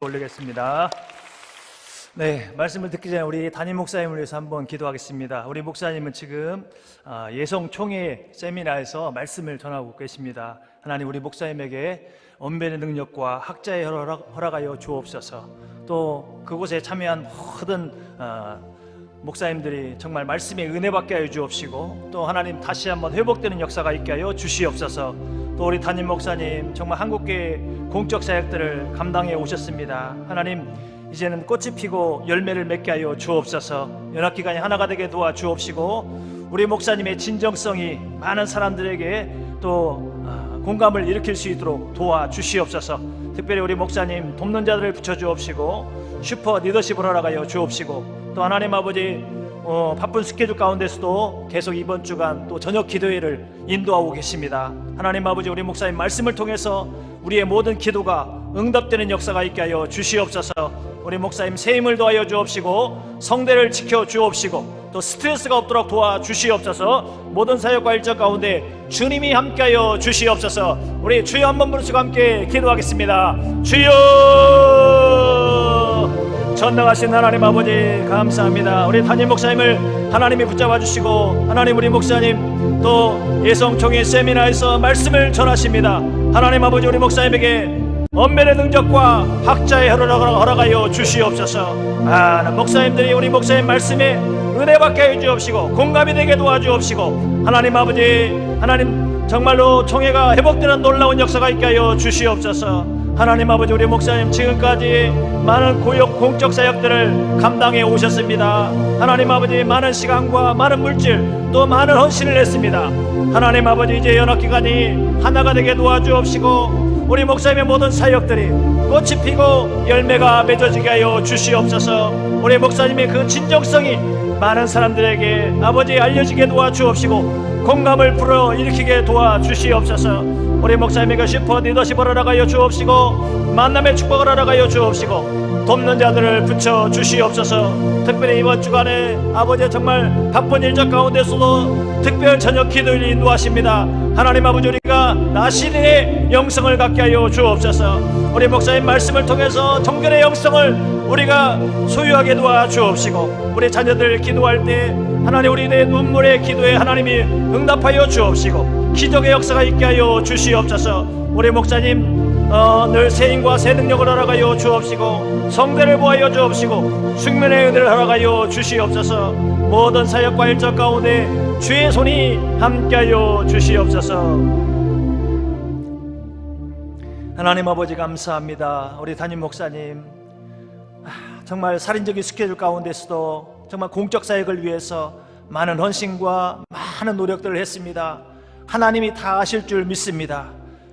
올리겠습니다. 네, 말씀을 듣기 전에 우리 담임 목사님을 위해서 한번 기도하겠습니다. 우리 목사님은 지금 예성 총회 세미나에서 말씀을 전하고 계십니다. 하나님, 우리 목사님에게 언변의 능력과 학자의 허락하여 주옵소서. 또 그곳에 참여한 모든 목사님들이 정말 말씀의 은혜 받게 하여 주옵시고, 또 하나님 다시 한번 회복되는 역사가 있게 하여 주시옵소서. 또 우리 담임 목사님 정말 한국교회 공적 사역들을 감당해 오셨습니다. 하나님, 이제는 꽃이 피고 열매를 맺게 하여 주옵소서. 연합기관이 하나가 되게 도와 주옵시고, 우리 목사님의 진정성이 많은 사람들에게 또 공감을 일으킬 수 있도록 도와 주시옵소서. 특별히 우리 목사님 돕는 자들을 붙여 주옵시고, 슈퍼 리더십을 허락하여 주옵시고, 또 하나님 아버지 바쁜 스케줄 가운데서도 계속 이번 주간 또 저녁 기도회를 인도하고 계십니다. 하나님 아버지, 우리 목사님 말씀을 통해서 우리의 모든 기도가 응답되는 역사가 있게 하여 주시옵소서. 우리 목사님 새 힘을 더하여 주옵시고, 성대를 지켜 주옵시고, 또 스트레스가 없도록 도와 주시옵소서. 모든 사역과 일정 가운데 주님이 함께하여 주시옵소서. 우리 주여 한번 부르시고 함께 기도하겠습니다. 주여! 전능하신 하나님 아버지, 감사합니다. 우리 담임 목사님을 하나님이 붙잡아 주시고, 하나님 우리 목사님 또 예성총회 세미나에서 말씀을 전하십니다. 하나님 아버지, 우리 목사님에게 언변의 능력과 학자의 허락하여 주시옵소서. 목사님들이 우리 목사님 말씀에 은혜 받게 해 주옵시고, 공감이 되게 도와주옵시고, 하나님 아버지, 하나님 정말로 총회가 회복되는 놀라운 역사가 있게 하여 주시옵소서. 하나님 아버지, 우리 목사님 지금까지 많은 공적 사역들을 감당해 오셨습니다. 하나님 아버지, 많은 시간과 많은 물질 또 많은 헌신을 했습니다. 하나님 아버지, 이제 연합기관이 하나가 되게 도와주옵시고, 우리 목사님의 모든 사역들이 꽃이 피고 열매가 맺어지게 하여 주시옵소서. 우리 목사님의 그 진정성이 많은 사람들에게 아버지 알려지게 도와주옵시고, 공감을 불어일으키게 도와주시옵소서. 우리 목사님에게 슈퍼 리더십을 허락하여 주옵시고, 만남의 축복을 허락하여 주옵시고, 돕는 자들을 붙여 주시옵소서. 특별히 이번 주간에 아버지 정말 바쁜 일정 가운데서도 특별 저녁 기도를 인도하십니다. 하나님 아버지, 우리가 나시린의 영성을 갖게 하여 주옵소서. 우리 목사님 말씀을 통해서 정결의 영성을 우리가 소유하게 도와주옵시고, 우리 자녀들 기도할 때 하나님 우리의 눈물의 기도에 하나님이 응답하여 주옵시고, 기적의 역사가 있게 하여 주시옵소서. 우리 목사님 늘 새 힘과 새 능력을 허락하여 주옵시고, 성대를 보하여 주옵시고, 숙면의 은혜를 허락하여 주시옵소서. 모든 사역과 일정 가운데 주의 손이 함께하여 주시옵소서. 하나님 아버지, 감사합니다. 우리 담임 목사님 정말 살인적인 스케줄 가운데서도 정말 공적 사역을 위해서 많은 헌신과 많은 노력들을 했습니다. 하나님이 다 아실 줄 믿습니다.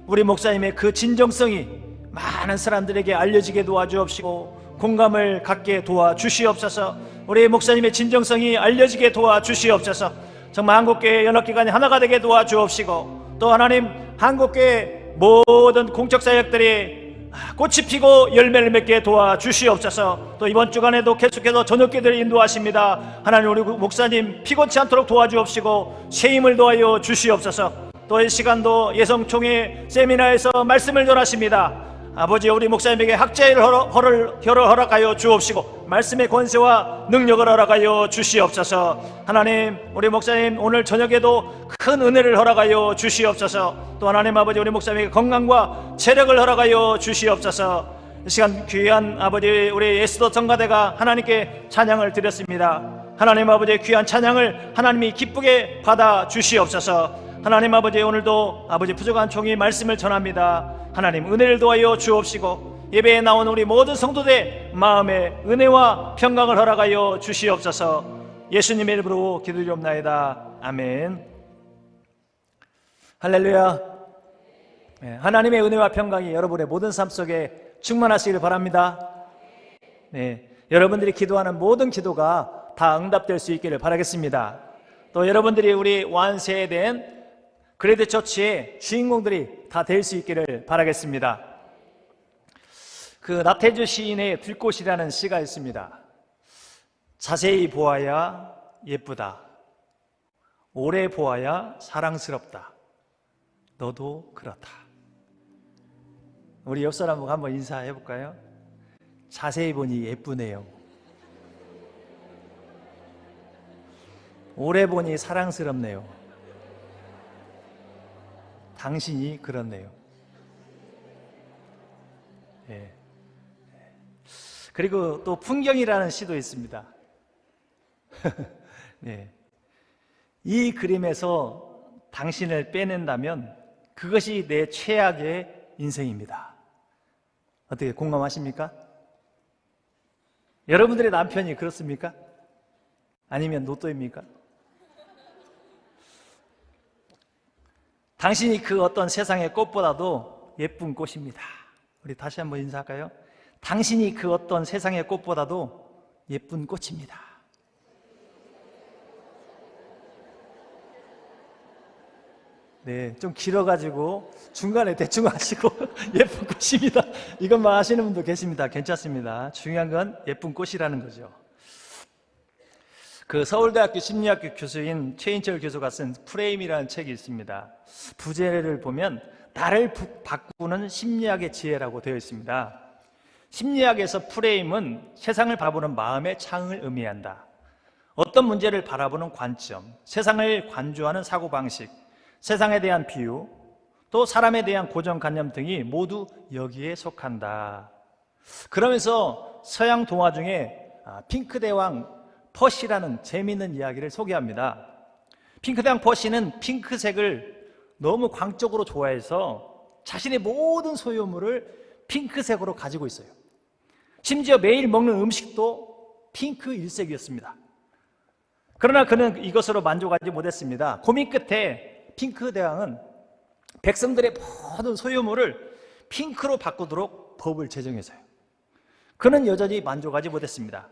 우리 목사님의 그 진정성이 많은 사람들에게 알려지게 도와주옵시고, 공감을 갖게 도와주시옵소서. 우리 목사님의 진정성이 알려지게 도와주시옵소서. 정말 한국교회 연합기관이 하나가 되게 도와주옵시고, 또 하나님 한국교회 모든 공적 사역들이 꽃이 피고 열매를 맺게 도와주시옵소서. 또 이번 주간에도 계속해서 저녁기도를 인도하십니다. 하나님 우리 목사님 피곤치 않도록 도와주옵시고, 새 힘을 더하여 주시옵소서. 또 이 시간도 예성총회 세미나에서 말씀을 전하십니다. 아버지, 우리 목사님에게 학자의 혀를 허락하여 주옵시고, 말씀의 권세와 능력을 허락하여 주시옵소서. 하나님 우리 목사님 오늘 저녁에도 큰 은혜를 허락하여 주시옵소서. 또 하나님 아버지, 우리 목사님에게 건강과 체력을 허락하여 주시옵소서. 이 시간 귀한 아버지, 우리 에스더 정가대가 하나님께 찬양을 드렸습니다. 하나님 아버지의 귀한 찬양을 하나님이 기쁘게 받아 주시옵소서. 하나님 아버지, 오늘도 아버지 부족한 종이 말씀을 전합니다. 하나님 은혜를 도하여 주옵시고, 예배에 나온 우리 모든 성도들 마음에 은혜와 평강을 허락하여 주시옵소서. 예수님의 이름으로 기도드리옵나이다. 아멘. 할렐루야. 하나님의 은혜와 평강이 여러분의 모든 삶 속에 충만하시길 바랍니다. 여러분들이 기도하는 모든 기도가 다 응답될 수 있기를 바라겠습니다. 또 여러분들이 우리 완세된 그레이드 처치의 주인공들이 다 될 수 있기를 바라겠습니다. 그 나태주 시인의 들꽃이라는 시가 있습니다. 자세히 보아야 예쁘다, 오래 보아야 사랑스럽다, 너도 그렇다. 우리 옆 사람하고 한번 인사해 볼까요? 자세히 보니 예쁘네요. 오래 보니 사랑스럽네요. 당신이 그렇네요. 예. 그리고 또 풍경이라는 시도 있습니다. 네. 이 그림에서 당신을 빼낸다면 그것이 내 최악의 인생입니다. 어떻게 공감하십니까? 여러분들의 남편이 그렇습니까? 아니면 노또입니까? 당신이 그 어떤 세상의 꽃보다도 예쁜 꽃입니다. 우리 다시 한번 인사할까요? 당신이 그 어떤 세상의 꽃보다도 예쁜 꽃입니다. 네, 좀 길어가지고 중간에 대충 하시고 예쁜 꽃입니다. 이것만 하시는 분도 계십니다. 괜찮습니다. 중요한 건 예쁜 꽃이라는 거죠. 그 서울대학교 심리학교 교수인 최인철 교수가 쓴 프레임이라는 책이 있습니다. 부제를 보면 나를 바꾸는 심리학의 지혜라고 되어 있습니다. 심리학에서 프레임은 세상을 바라보는 마음의 창을 의미한다. 어떤 문제를 바라보는 관점, 세상을 관조하는 사고방식, 세상에 대한 비유, 또 사람에 대한 고정관념 등이 모두 여기에 속한다. 그러면서 서양 동화 중에 핑크대왕 퍼시라는 재미있는 이야기를 소개합니다. 핑크대왕 퍼시는 핑크색을 너무 광적으로 좋아해서 자신의 모든 소유물을 핑크색으로 가지고 있어요. 심지어 매일 먹는 음식도 핑크 일색이었습니다. 그러나 그는 이것으로 만족하지 못했습니다. 고민 끝에 핑크대왕은 백성들의 모든 소유물을 핑크로 바꾸도록 법을 제정해서요. 그는 여전히 만족하지 못했습니다.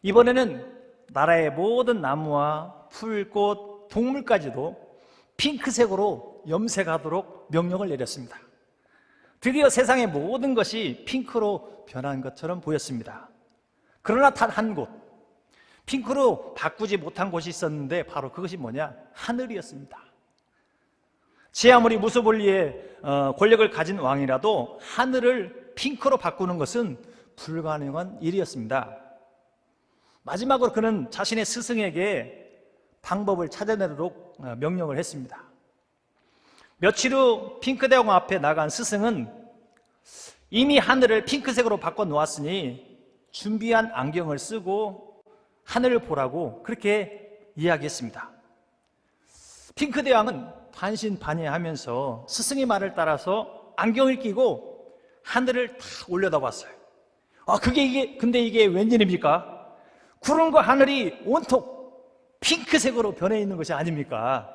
이번에는 나라의 모든 나무와 풀, 꽃, 동물까지도 핑크색으로 염색하도록 명령을 내렸습니다. 드디어 세상의 모든 것이 핑크로 변한 것처럼 보였습니다. 그러나 단 한 곳, 핑크로 바꾸지 못한 곳이 있었는데 바로 그것이 뭐냐? 하늘이었습니다. 제 아무리 무소불리의 권력을 가진 왕이라도 하늘을 핑크로 바꾸는 것은 불가능한 일이었습니다. 마지막으로 그는 자신의 스승에게 방법을 찾아내도록 명령을 했습니다. 며칠 후 핑크대왕 앞에 나간 스승은 이미 하늘을 핑크색으로 바꿔 놓았으니 준비한 안경을 쓰고 하늘을 보라고 그렇게 이야기했습니다. 핑크대왕은 반신반의하면서 스승의 말을 따라서 안경을 끼고 하늘을 탁 올려다봤어요. 근데 이게 웬일입니까? 구름과 하늘이 온통 핑크색으로 변해 있는 것이 아닙니까?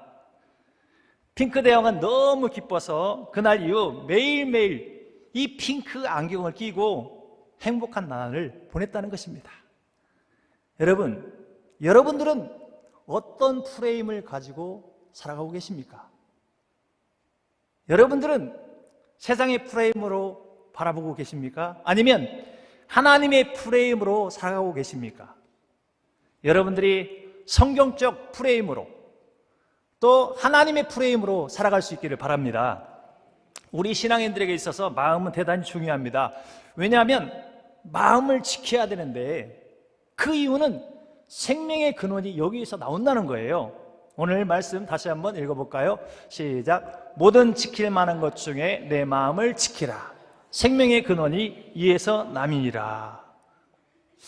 핑크대왕은 너무 기뻐서 그날 이후 매일매일 이 핑크 안경을 끼고 행복한 나날을 보냈다는 것입니다. 여러분들은 어떤 프레임을 가지고 살아가고 계십니까? 여러분들은 세상의 프레임으로 바라보고 계십니까? 아니면 하나님의 프레임으로 살아가고 계십니까? 여러분들이 성경적 프레임으로 또 하나님의 프레임으로 살아갈 수 있기를 바랍니다. 우리 신앙인들에게 있어서 마음은 대단히 중요합니다. 왜냐하면 마음을 지켜야 되는데 그 이유는 생명의 근원이 여기에서 나온다는 거예요. 오늘 말씀 다시 한번 읽어볼까요? 시작. 모든 지킬 만한 것 중에 내 마음을 지키라. 생명의 근원이 이에서 남이니라.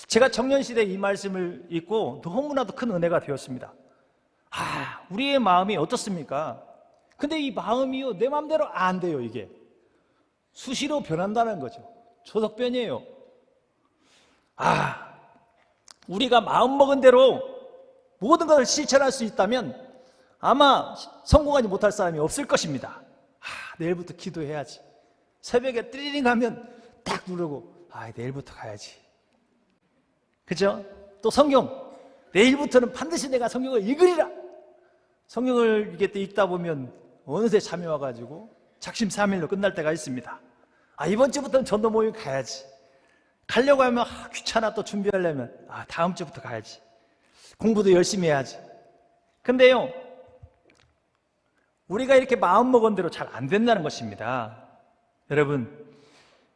제가 청년시대에 이 말씀을 읽고 너무나도 큰 은혜가 되었습니다. 우리의 마음이 어떻습니까? 근데 이 마음이요, 내 마음대로 안 돼요. 이게 수시로 변한다는 거죠. 조석변이에요. 우리가 마음먹은 대로 모든 것을 실천할 수 있다면 아마 성공하지 못할 사람이 없을 것입니다. 내일부터 기도해야지. 새벽에 띠링 하면 딱 누르고 내일부터 가야지. 그죠? 또 성경, 내일부터는 반드시 내가 성경을 읽으리라. 성경을 읽다 보면 어느새 잠이 와가지고 작심삼일로 끝날 때가 있습니다. 이번 주부터는 전도 모임 가야지. 가려고 하면 귀찮아. 또 준비하려면 다음 주부터 가야지. 공부도 열심히 해야지. 근데요, 우리가 이렇게 마음먹은 대로 잘 안 된다는 것입니다. 여러분,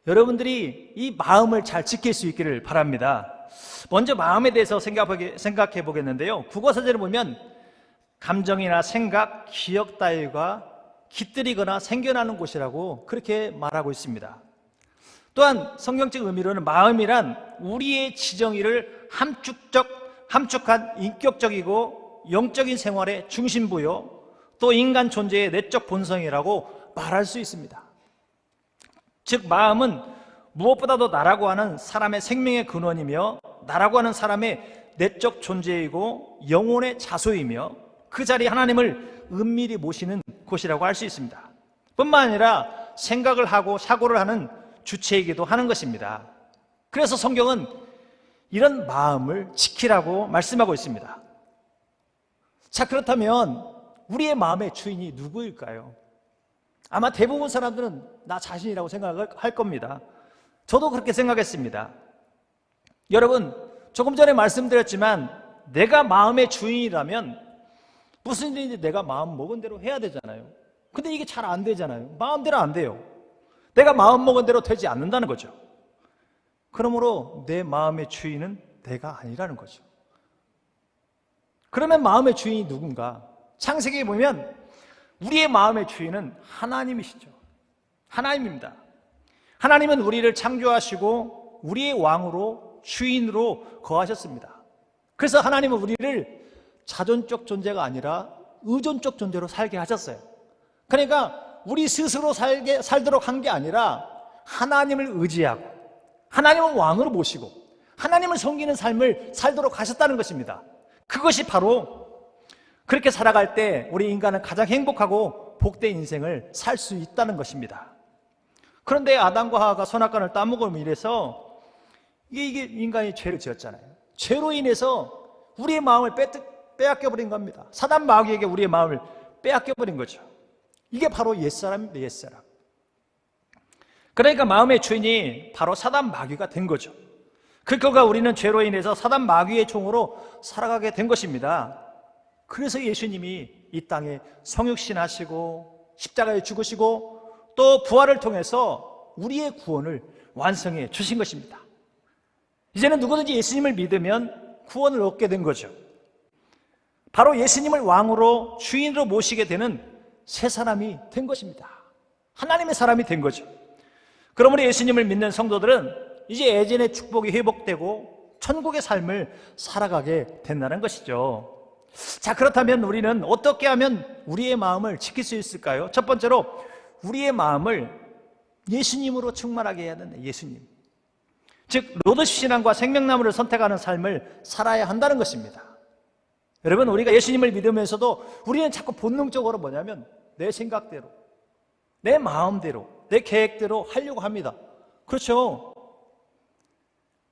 여러분들이 이 마음을 잘 지킬 수 있기를 바랍니다. 먼저 마음에 대해서 생각해 보겠는데요. 국어사전에 보면 감정이나 생각, 기억 따위가 깃들이거나 생겨나는 곳이라고 그렇게 말하고 있습니다. 또한 성경적 의미로는 마음이란 우리의 지정의를 함축한 인격적이고 영적인 생활의 중심부요, 또 인간 존재의 내적 본성이라고 말할 수 있습니다. 즉 마음은 무엇보다도 나라고 하는 사람의 생명의 근원이며 나라고 하는 사람의 내적 존재이고 영혼의 자소이며 그 자리에 하나님을 은밀히 모시는 곳이라고 할 수 있습니다. 뿐만 아니라 생각을 하고 사고를 하는 주체이기도 하는 것입니다. 그래서 성경은 이런 마음을 지키라고 말씀하고 있습니다. 자, 그렇다면 우리의 마음의 주인이 누구일까요? 아마 대부분 사람들은 나 자신이라고 생각할 겁니다. 저도 그렇게 생각했습니다. 여러분, 조금 전에 말씀드렸지만 내가 마음의 주인이라면 무슨 일인지 내가 마음 먹은 대로 해야 되잖아요. 근데 이게 잘 안 되잖아요. 마음대로 안 돼요. 내가 마음 먹은 대로 되지 않는다는 거죠. 그러므로 내 마음의 주인은 내가 아니라는 거죠. 그러면 마음의 주인이 누군가? 창세기에 보면 우리의 마음의 주인은 하나님이시죠. 하나님입니다. 하나님은 우리를 창조하시고 우리의 왕으로 주인으로 거하셨습니다. 그래서 하나님은 우리를 자존적 존재가 아니라 의존적 존재로 살게 하셨어요. 그러니까 우리 스스로 살도록 한 게 아니라 하나님을 의지하고 하나님을 왕으로 모시고 하나님을 섬기는 삶을 살도록 하셨다는 것입니다. 그것이 바로 그렇게 살아갈 때 우리 인간은 가장 행복하고 복된 인생을 살 수 있다는 것입니다. 그런데 아담과 하와가 선악과를 따먹으면 이래서 이게 인간이 죄를 지었잖아요. 죄로 인해서 우리의 마음을 빼앗겨버린 겁니다. 사단 마귀에게 우리의 마음을 빼앗겨버린 거죠. 이게 바로 옛사람입니다. 옛사람. 그러니까 마음의 주인이 바로 사단 마귀가 된 거죠. 그 결과 우리는 죄로 인해서 사단 마귀의 종으로 살아가게 된 것입니다. 그래서 예수님이 이 땅에 성육신하시고 십자가에 죽으시고 또 부활을 통해서 우리의 구원을 완성해 주신 것입니다. 이제는 누구든지 예수님을 믿으면 구원을 얻게 된 거죠. 바로 예수님을 왕으로 주인으로 모시게 되는 새 사람이 된 것입니다. 하나님의 사람이 된 거죠. 그러므로 예수님을 믿는 성도들은 이제 예전의 축복이 회복되고 천국의 삶을 살아가게 된다는 것이죠. 자, 그렇다면 우리는 어떻게 하면 우리의 마음을 지킬 수 있을까요? 첫 번째로 우리의 마음을 예수님으로 충만하게 해야 된다. 예수님. 즉 로드십 신앙과 생명나무를 선택하는 삶을 살아야 한다는 것입니다. 여러분, 우리가 예수님을 믿으면서도 우리는 자꾸 본능적으로 뭐냐면 내 생각대로, 내 마음대로, 내 계획대로 하려고 합니다. 그렇죠?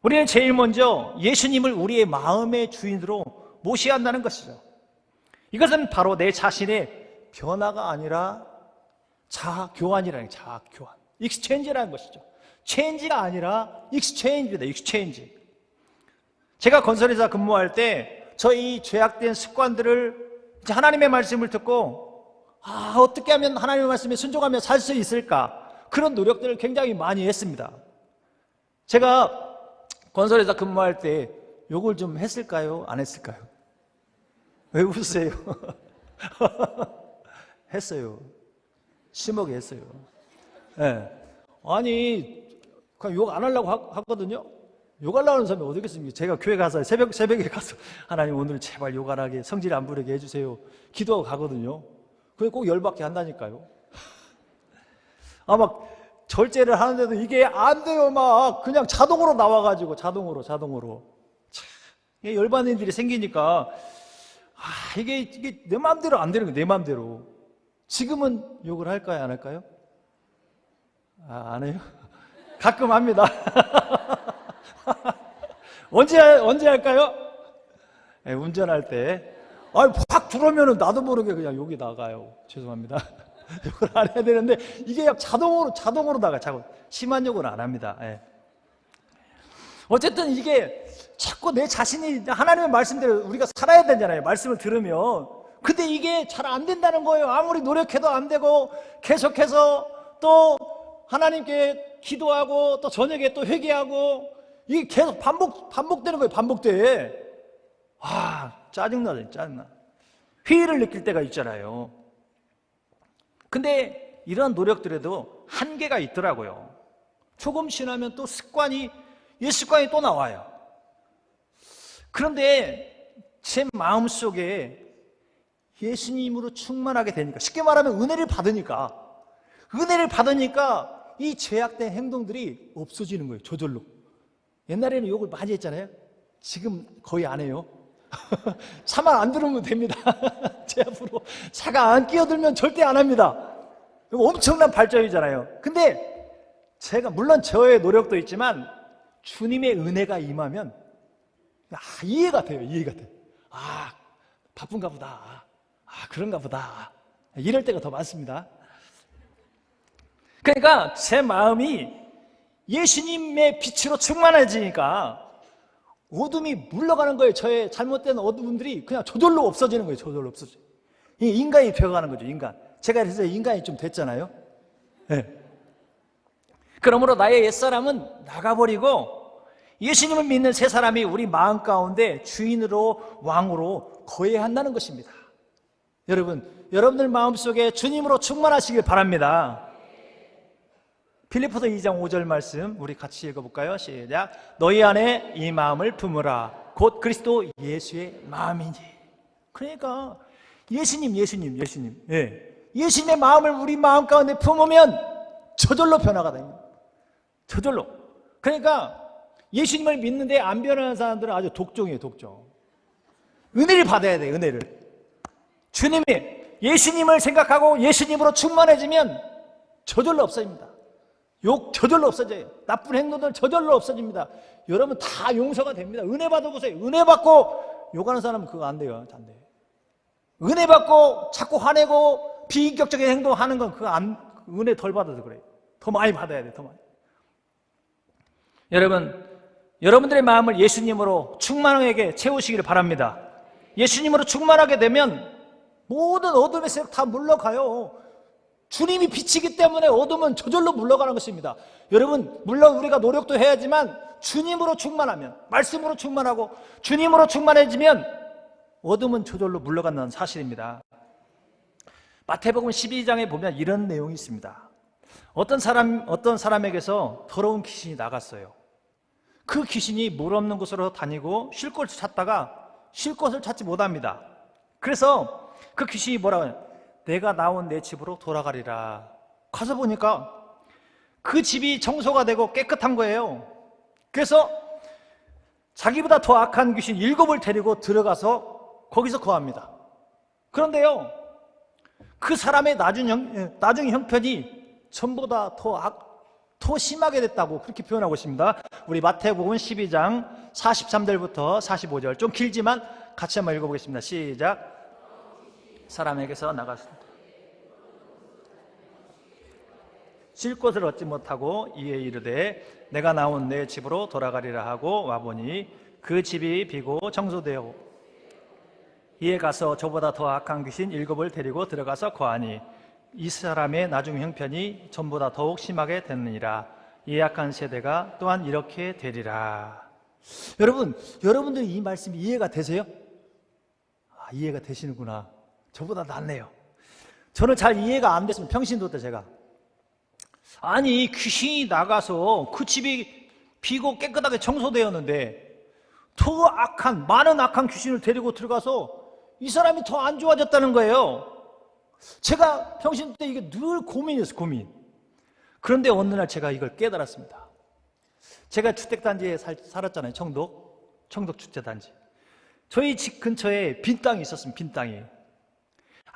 우리는 제일 먼저 예수님을 우리의 마음의 주인으로 모셔야 한다는 것이죠. 이것은 바로 내 자신의 변화가 아니라 자아교환이라는 거예요. 자아교환. 익스체인지라는 것이죠. 체인지가 아니라 익스체인지입니다. 익스체인지. 제가 건설회사 근무할 때 저희 죄악된 습관들을 이제 하나님의 말씀을 듣고 어떻게 하면 하나님의 말씀에 순종하며 살 수 있을까? 그런 노력들을 굉장히 많이 했습니다. 제가 건설회사 근무할 때 욕을 좀 했을까요? 안 했을까요? 왜 웃으세요? 했어요. 심하게 했어요. 네. 아니 그냥 욕 안 하려고 하거든요. 욕하려고 하는 사람이 어디 있겠습니까? 제가 교회 가서 새벽에 가서 하나님 오늘 제발 욕 안 하게, 성질 안 부리게 해주세요 기도하고 가거든요. 그게 꼭 열받게 한다니까요. 막 절제를 하는데도 이게 안 돼요. 막 그냥 자동으로 나와가지고 자동으로 참, 열받는 일이 생기니까 이게 내 마음대로 안 되는 거예요. 내 마음대로. 지금은 욕을 할까요? 안 할까요? 안 해요? 가끔 합니다. 언제 할까요? 네, 운전할 때. 확 들어오면은 나도 모르게 그냥 욕이 나가요. 죄송합니다. 욕을 안 해야 되는데 이게 자동으로 나가요. 심한 욕은 안 합니다. 네. 어쨌든 이게 자꾸 내 자신이 하나님의 말씀대로 우리가 살아야 되잖아요. 말씀을 들으면. 근데 이게 잘 안 된다는 거예요. 아무리 노력해도 안 되고 계속해서 또 하나님께 기도하고 또 저녁에 또 회개하고 이게 계속 반복되는 거예요. 반복돼. 짜증나죠. 짜증나. 회의를 느낄 때가 있잖아요. 근데 이런 노력들에도 한계가 있더라고요. 조금 지나면 또 습관이 또 나와요. 그런데 제 마음속에 예수님으로 충만하게 되니까, 쉽게 말하면 은혜를 받으니까 이 죄악된 행동들이 없어지는 거예요. 저절로. 옛날에는 욕을 많이 했잖아요. 지금 거의 안 해요. 차만 안 들으면 됩니다. 제 앞으로 차가 안 끼어들면 절대 안 합니다. 엄청난 발전이잖아요. 근데 제가 물론 저의 노력도 있지만 주님의 은혜가 임하면 이해가 돼요. 바쁜가 보다. 그런가 보다. 이럴 때가 더 많습니다. 그러니까 제 마음이 예수님의 빛으로 충만해지니까 어둠이 물러가는 거예요. 저의 잘못된 어둠들이 그냥 저절로 없어지는 거예요. 저절로 없어져. 인간이 되어가는 거죠. 인간. 제가 그래서 인간이 좀 됐잖아요. 네. 그러므로 나의 옛사람은 나가버리고 예수님을 믿는 새 사람이 우리 마음 가운데 주인으로 왕으로 거해야 한다는 것입니다. 여러분들 마음속에 주님으로 충만하시길 바랍니다. 빌립보서 2장 5절 말씀 우리 같이 읽어볼까요? 시작. 너희 안에 이 마음을 품으라. 곧 그리스도 예수의 마음이니. 그러니까 예수님. 예수님의 마음을 우리 마음 가운데 품으면 저절로 변화가 됩니다. 저절로. 그러니까 예수님을 믿는데 안 변하는 사람들은 아주 독종이에요. 독종. 은혜를 받아야 돼요. 은혜를. 주님이 예수님을 생각하고 예수님으로 충만해지면 저절로 없어집니다. 욕 저절로 없어져요. 나쁜 행동들 저절로 없어집니다. 여러분 다 용서가 됩니다. 은혜 받아보세요. 은혜 받고 욕하는 사람은 그거 안 돼요. 안 돼요. 은혜 받고 자꾸 화내고 비인격적인 행동하는 건 그거 은혜 덜 받아서 그래요. 더 많이 받아야 돼요. 더 많이. 여러분들의 마음을 예수님으로 충만하게 채우시기를 바랍니다. 예수님으로 충만하게 되면 모든 어둠의 세력 다 물러가요. 주님이 빛이기 때문에 어둠은 저절로 물러가는 것입니다. 여러분, 물론 우리가 노력도 해야지만 주님으로 충만하면, 말씀으로 충만하고 주님으로 충만해지면 어둠은 저절로 물러간다는 사실입니다. 마태복음 12장에 보면 이런 내용이 있습니다. 어떤 사람에게서 더러운 귀신이 나갔어요. 그 귀신이 물 없는 곳으로 다니고 쉴 곳을 찾다가 쉴 곳을 찾지 못합니다. 그래서 그 귀신이 뭐라고 해요? 내가 나온 내 집으로 돌아가리라. 가서 보니까 그 집이 청소가 되고 깨끗한 거예요. 그래서 자기보다 더 악한 귀신 7을 데리고 들어가서 거기서 거합니다. 그런데요, 그 사람의 나중 형편이 전보다 더 심하게 됐다고 그렇게 표현하고 있습니다. 우리 마태복음 12장 43절부터 45절, 좀 길지만 같이 한번 읽어보겠습니다. 시작. 사람에게서 나갔습니다. 쉴 곳을 얻지 못하고 이에 이르되 내가 나온 내 집으로 돌아가리라 하고 와보니 그 집이 비고 청소되어 이에 가서 저보다 더 악한 귀신 7을 데리고 들어가서 거하니 이 사람의 나중 형편이 전보다 더욱 심하게 됐느니라. 이 악한 세대가 또한 이렇게 되리라. 여러분들이 이 말씀이 이해가 되세요? 이해가 되시는구나. 저보다 낫네요. 저는 잘 이해가 안 됐습니다. 평신도 때 제가. 아니, 귀신이 나가서 그 집이 비고 깨끗하게 청소되었는데 더 많은 악한 귀신을 데리고 들어가서 이 사람이 더 안 좋아졌다는 거예요. 제가 평신도 때 이게 늘 고민이었어요. 고민. 그런데 어느 날 제가 이걸 깨달았습니다. 제가 주택단지에 살았잖아요. 청독 주택단지. 저희 집 근처에 빈 땅이 있었습니다. 빈 땅이.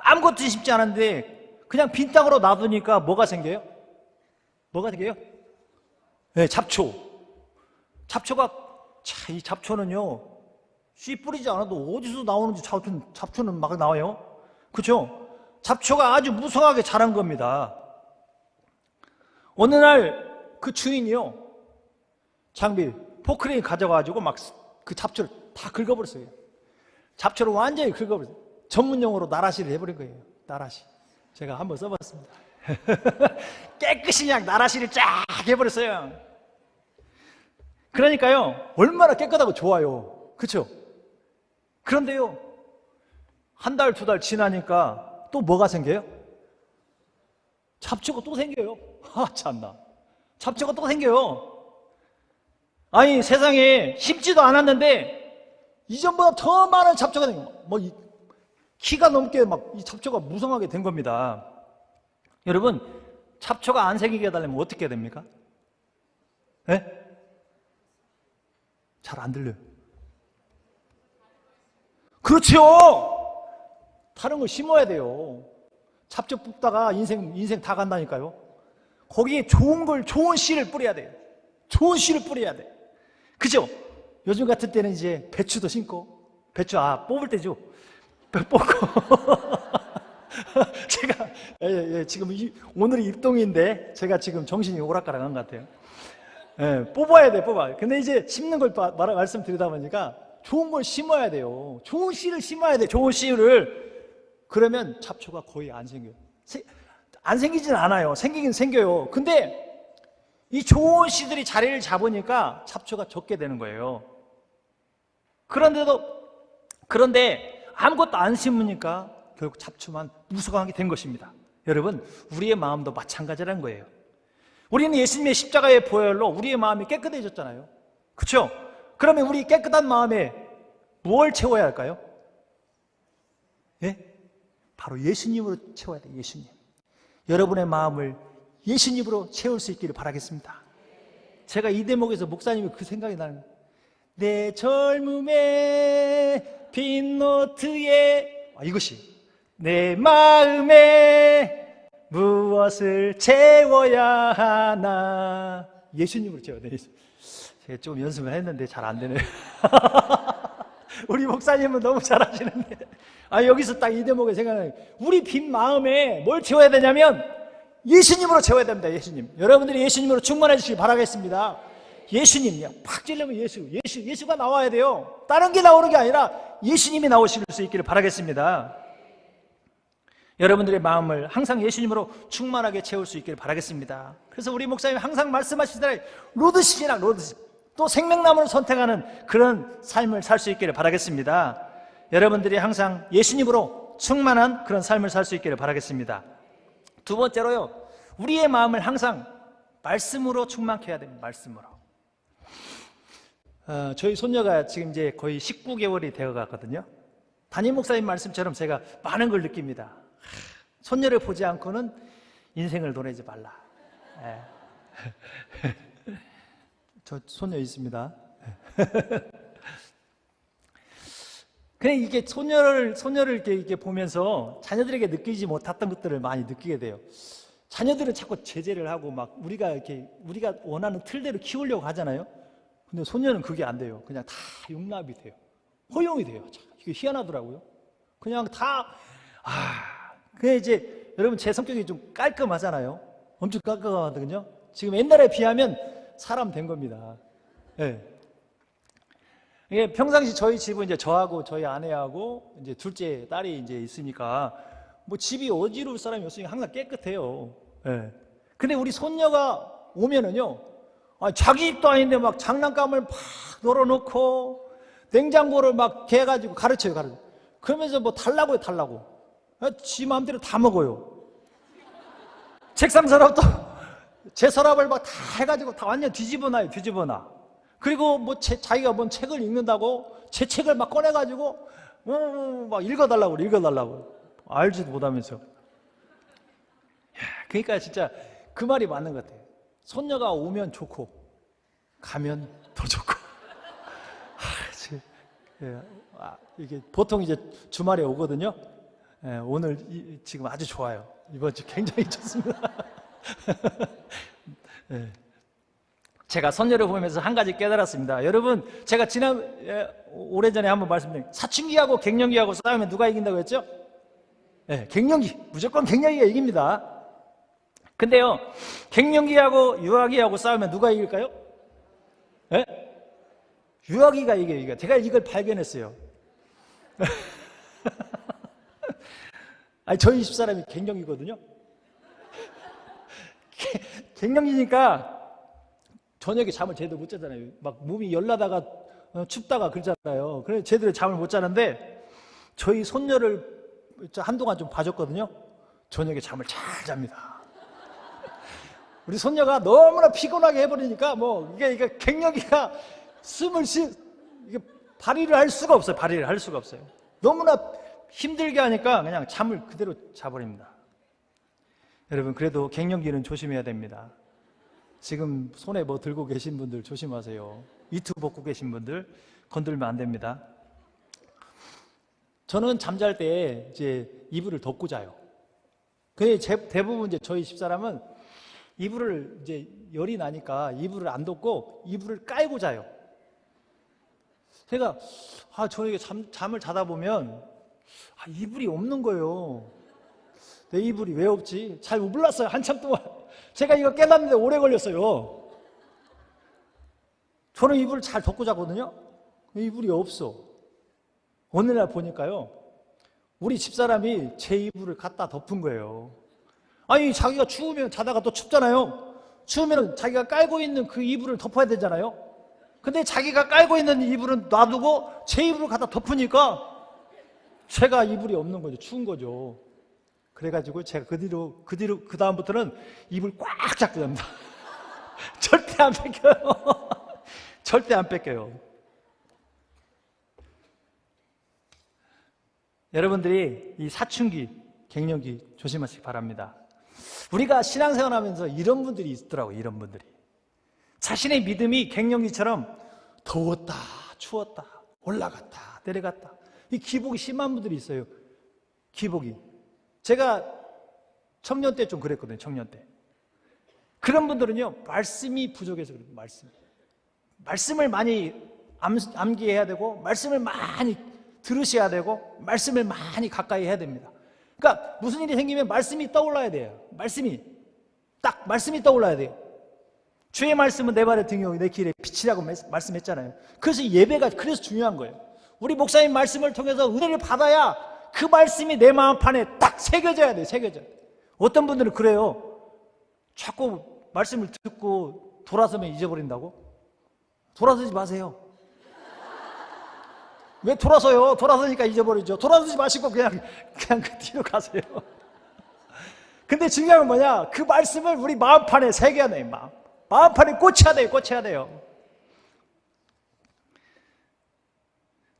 아무것도 심지 않았는데 그냥 빈 땅으로 놔두니까 뭐가 생겨요? 네, 잡초. 이 잡초는요, 씨 뿌리지 않아도 어디서 나오는지 잡초는 막 나와요. 그렇죠? 잡초가 아주 무성하게 자란 겁니다. 어느 날 그 주인이요, 포크레인 가져가지고 막 그 잡초를 다 긁어버렸어요. 잡초를 완전히 긁어버렸어요. 전문용어로 나라시를 해버린 거예요. 나라시. 제가 한번 써봤습니다. 깨끗이 그냥 나라시를 쫙 해버렸어요. 그러니까요, 얼마나 깨끗하고 좋아요. 그렇죠? 그런데요, 한 달, 두 달 지나니까 또 뭐가 생겨요? 잡초가 또 생겨요. 참나. 잡초가 또 생겨요. 아니, 세상에 심지도 않았는데 이전보다 더 많은 잡초가 생겨요. 키가 넘게 막 이 잡초가 무성하게 된 겁니다. 여러분, 잡초가 안 생기게 해달라면 어떻게 해야 됩니까? 네? 잘 안 들려요. 그렇죠. 다른 걸 심어야 돼요. 잡초 뽑다가 인생 다 간다니까요. 거기에 좋은 씨를 뿌려야 돼요. 좋은 씨를 뿌려야 돼. 그죠? 요즘 같은 때는 이제 배추도 심고, 배추 뽑을 때죠. 뽑고. 제가 지금 오늘이 입동인데 제가 지금 정신이 오락가락한 것 같아요. 뽑아야 돼, 뽑아. 근데 이제 심는 걸 말씀드리다 보니까 좋은 걸 심어야 돼요. 좋은 씨를 심어야 돼, 좋은 씨를. 그러면 잡초가 거의 안 생겨요. 안 생기진 않아요. 생기긴 생겨요. 근데 이 좋은 씨들이 자리를 잡으니까 잡초가 적게 되는 거예요. 그런데 아무것도 안 심으니까 결국 잡초만 무성하게 된 것입니다. 여러분, 우리의 마음도 마찬가지라는 거예요. 우리는 예수님의 십자가의 보혈로 우리의 마음이 깨끗해졌잖아요. 그렇죠? 그러면 우리 깨끗한 마음에 뭘 채워야 할까요? 예? 바로 예수님으로 채워야 돼요. 예수님. 여러분의 마음을 예수님으로 채울 수 있기를 바라겠습니다. 제가 이 대목에서 목사님이 그 생각이 나는 거예요. 내 젊음의 빈 노트에 이것이 내 마음에 무엇을 채워야 하나. 예수님으로 채워야 돼요. 제가 좀 연습을 했는데 잘 안 되네요. 우리 목사님은 너무 잘하시는데. 여기서 딱 이 대목에 생각나요. 우리 빈 마음에 뭘 채워야 되냐면 예수님으로 채워야 됩니다. 예수님. 여러분들이 예수님으로 충만해 주시기 바라겠습니다. 예수님이요. 팍 찔러면 예수가 나와야 돼요. 다른 게 나오는 게 아니라 예수님이 나오실 수 있기를 바라겠습니다. 여러분들의 마음을 항상 예수님으로 충만하게 채울 수 있기를 바라겠습니다. 그래서 우리 목사님이 항상 말씀하시더라. 로드십이나 또 생명나무를 선택하는 그런 삶을 살 수 있기를 바라겠습니다. 여러분들이 항상 예수님으로 충만한 그런 삶을 살 수 있기를 바라겠습니다. 두 번째로요, 우리의 마음을 항상 말씀으로 충만케 해야 됩니다. 말씀으로. 저희 손녀가 지금 이제 거의 19개월이 되어 갔거든요. 담임 목사님 말씀처럼 제가 많은 걸 느낍니다. 손녀를 보지 않고는 인생을 보내지 말라. 저 손녀 있습니다. 그냥 이게 손녀를 이렇게 보면서 자녀들에게 느끼지 못했던 것들을 많이 느끼게 돼요. 자녀들은 자꾸 제재를 하고 막 우리가 원하는 틀대로 키우려고 하잖아요. 근데 손녀는 그게 안 돼요. 그냥 다 용납이 돼요. 허용이 돼요. 이게 희한하더라고요. 그냥 다 그게 이제 여러분 제 성격이 좀 깔끔하잖아요. 엄청 깔끔하거든요. 지금 옛날에 비하면 사람 된 겁니다. 네. 이게 평상시 저희 집은 이제 저하고 저희 아내하고 이제 둘째 딸이 이제 있으니까 뭐 집이 어지러울 사람이 없으니까 항상 깨끗해요. 네. 근데 우리 손녀가 오면은요, 자기 집도 아닌데 막 장난감을 막 널어놓고 냉장고를 막 해가지고 가르쳐요. 그러면서 뭐 달라고. 지 마음대로 다 먹어요. 책상 서랍도 제 서랍을 막 다 해가지고 다 완전 뒤집어놔요. 그리고 뭐 자기가 뭔 책을 읽는다고 제 책을 막 꺼내가지고 막 읽어달라고 알지도 못하면서. 그러니까 진짜 그 말이 맞는 것 같아요. 손녀가 오면 좋고 가면 더 좋고. 이게 보통 이제 주말에 오거든요. 오늘 지금 아주 좋아요. 이번 주 굉장히 좋습니다. 제가 손녀를 보면서 한 가지 깨달았습니다. 여러분, 제가 오래전에 한번 말씀드린 사춘기하고 갱년기하고 싸우면 누가 이긴다고 했죠? 무조건 갱년기가 이깁니다. 근데요, 갱년기하고 유아기하고 싸우면 누가 이길까요? 유아기가 이겨요. 제가 이걸 발견했어요. 저희 집사람이 갱년기거든요. 갱년기니까 저녁에 잠을 제대로 못 자잖아요. 막 몸이 열나다가 춥다가 그러잖아요. 그래서 제대로 잠을 못 자는데 저희 손녀를 한동안 좀 봐줬거든요. 저녁에 잠을 잘 잡니다. 우리 손녀가 너무나 피곤하게 해버리니까 뭐 이게 갱년기가 이게 발휘를 할 수가 없어요. 발휘를 할 수가 없어요. 너무나 힘들게 하니까 그냥 잠을 그대로 자버립니다. 여러분, 그래도 갱년기는 조심해야 됩니다. 지금 손에 뭐 들고 계신 분들 조심하세요. 유튜브 보고 계신 분들 건들면 안 됩니다. 저는 잠잘 때 이제 이불을 덮고 자요. 근데 대부분 이제 저희 집사람은 이불을 이제 열이 나니까 이불을 안 덮고 이불을 깔고 자요. 제가 저녁에 잠을 자다 보면 이불이 없는 거예요. 내 이불이 왜 없지? 잘 몰랐어요. 한참 동안. 제가 이거 깨닫는데 오래 걸렸어요. 저는 이불을 잘 덮고 자거든요. 이불이 없어. 어느 날 보니까요, 우리 집사람이 제 이불을 갖다 덮은 거예요. 아니, 자기가 추우면 자다가 또 춥잖아요. 추우면 자기가 깔고 있는 그 이불을 덮어야 되잖아요. 근데 자기가 깔고 있는 이불은 놔두고 제 이불을 갖다 덮으니까 제가 이불이 없는 거죠. 추운 거죠. 그래가지고 제가 그 다음부터는 이불 꽉 잡고 잡니다. 절대 안 뺏겨요. 절대 안 뺏겨요. 여러분들이 이 사춘기, 갱년기 조심하시기 바랍니다. 우리가 신앙생활 하면서 이런 분들이 있더라고요. 이런 분들이. 자신의 믿음이 갱년기처럼 더웠다, 추웠다, 올라갔다, 내려갔다. 이 기복이 심한 분들이 있어요. 기복이. 제가 청년 때 좀 그랬거든요. 청년 때. 그런 분들은요, 말씀이 부족해서 그래요. 말씀을 많이 암기해야 되고, 말씀을 많이 들으셔야 되고, 말씀을 많이 가까이 해야 됩니다. 그러니까 무슨 일이 생기면 말씀이 떠올라야 돼요. 말씀이 떠올라야 돼요. 주의 말씀은 내 발의 등이요 내 길에 빛이라고 말씀했잖아요. 그래서 예배가 그래서 중요한 거예요. 우리 목사님 말씀을 통해서 은혜를 받아야 그 말씀이 내 마음판에 딱 새겨져야 돼요. 새겨져야 돼요. 어떤 분들은 그래요. 자꾸 말씀을 듣고 돌아서면 잊어버린다고? 돌아서지 마세요. 왜 돌아서요? 돌아서니까 잊어버리죠. 돌아서지 마시고 그냥 그 뒤로 가세요. 근데 중요한 건 뭐냐? 그 말씀을 우리 마음판에 새겨야 돼요. 마음판에 꽂혀야 돼요.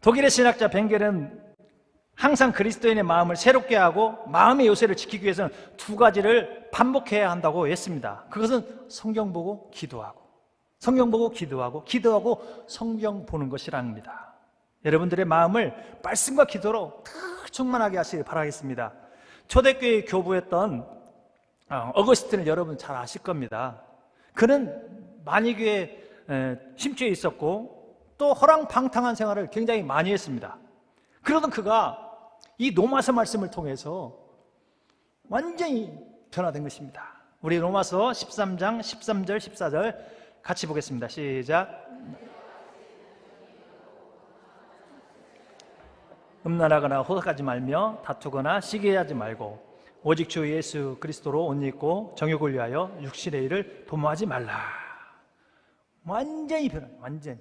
독일의 신학자 벵겔은 항상 그리스도인의 마음을 새롭게 하고 마음의 요새를 지키기 위해서는 두 가지를 반복해야 한다고 했습니다. 그것은 성경 보고 기도하고 성경 보는 것이랍니다. 여러분들의 마음을 말씀과 기도로 충만하게 하시길 바라겠습니다. 초대교회 교부였던 어거스틴을 여러분 잘 아실 겁니다. 그는 만이교에 심취해 있었고 또 허랑방탕한 생활을 굉장히 많이 했습니다. 그러던 그가 이 로마서 말씀을 통해서 완전히 변화된 것입니다. 우리 로마서 13장 13절 14절 같이 보겠습니다. 시작. 음란하거나 호색하지 말며 다투거나 시기하지 말고 오직 주 예수 그리스도로 옷 입고 정욕을 위하여 육신의 일을 도모하지 말라. 완전히 변한, 완전히.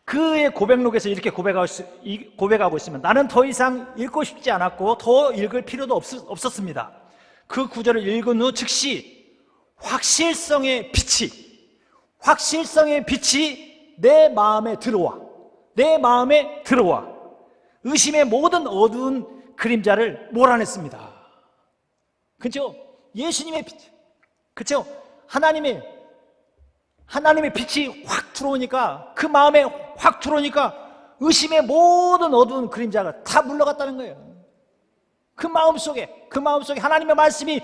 그의 고백록에서 이렇게 고백하고 있으면 나는 더 이상 읽고 싶지 않았고 더 읽을 필요도 없었습니다. 그 구절을 읽은 후 즉시 확실성의 빛이 내 마음에 들어와 의심의 모든 어두운 그림자를 몰아냈습니다. 그렇죠? 예수님의 빛, 그렇죠? 하나님의 빛이 확 들어오니까, 그 마음에 확 들어오니까 의심의 모든 어두운 그림자가 다 물러갔다는 거예요. 그 마음속에 하나님의 말씀이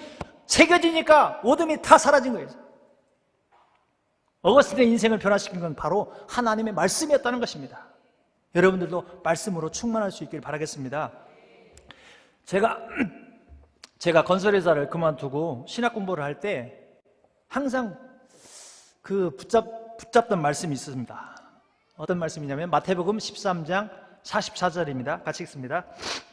새겨지니까 어둠이 다 사라진 거예요. 어거스틴의 인생을 변화시킨 건 바로 하나님의 말씀이었다는 것입니다. 여러분들도 말씀으로 충만할 수 있길 바라겠습니다. 제가 건설회사를 그만두고 신학 공부를 할 때 항상 그 붙잡던 말씀이 있습니다. 어떤 말씀이냐면 마태복음 13장 44절입니다. 같이 읽습니다.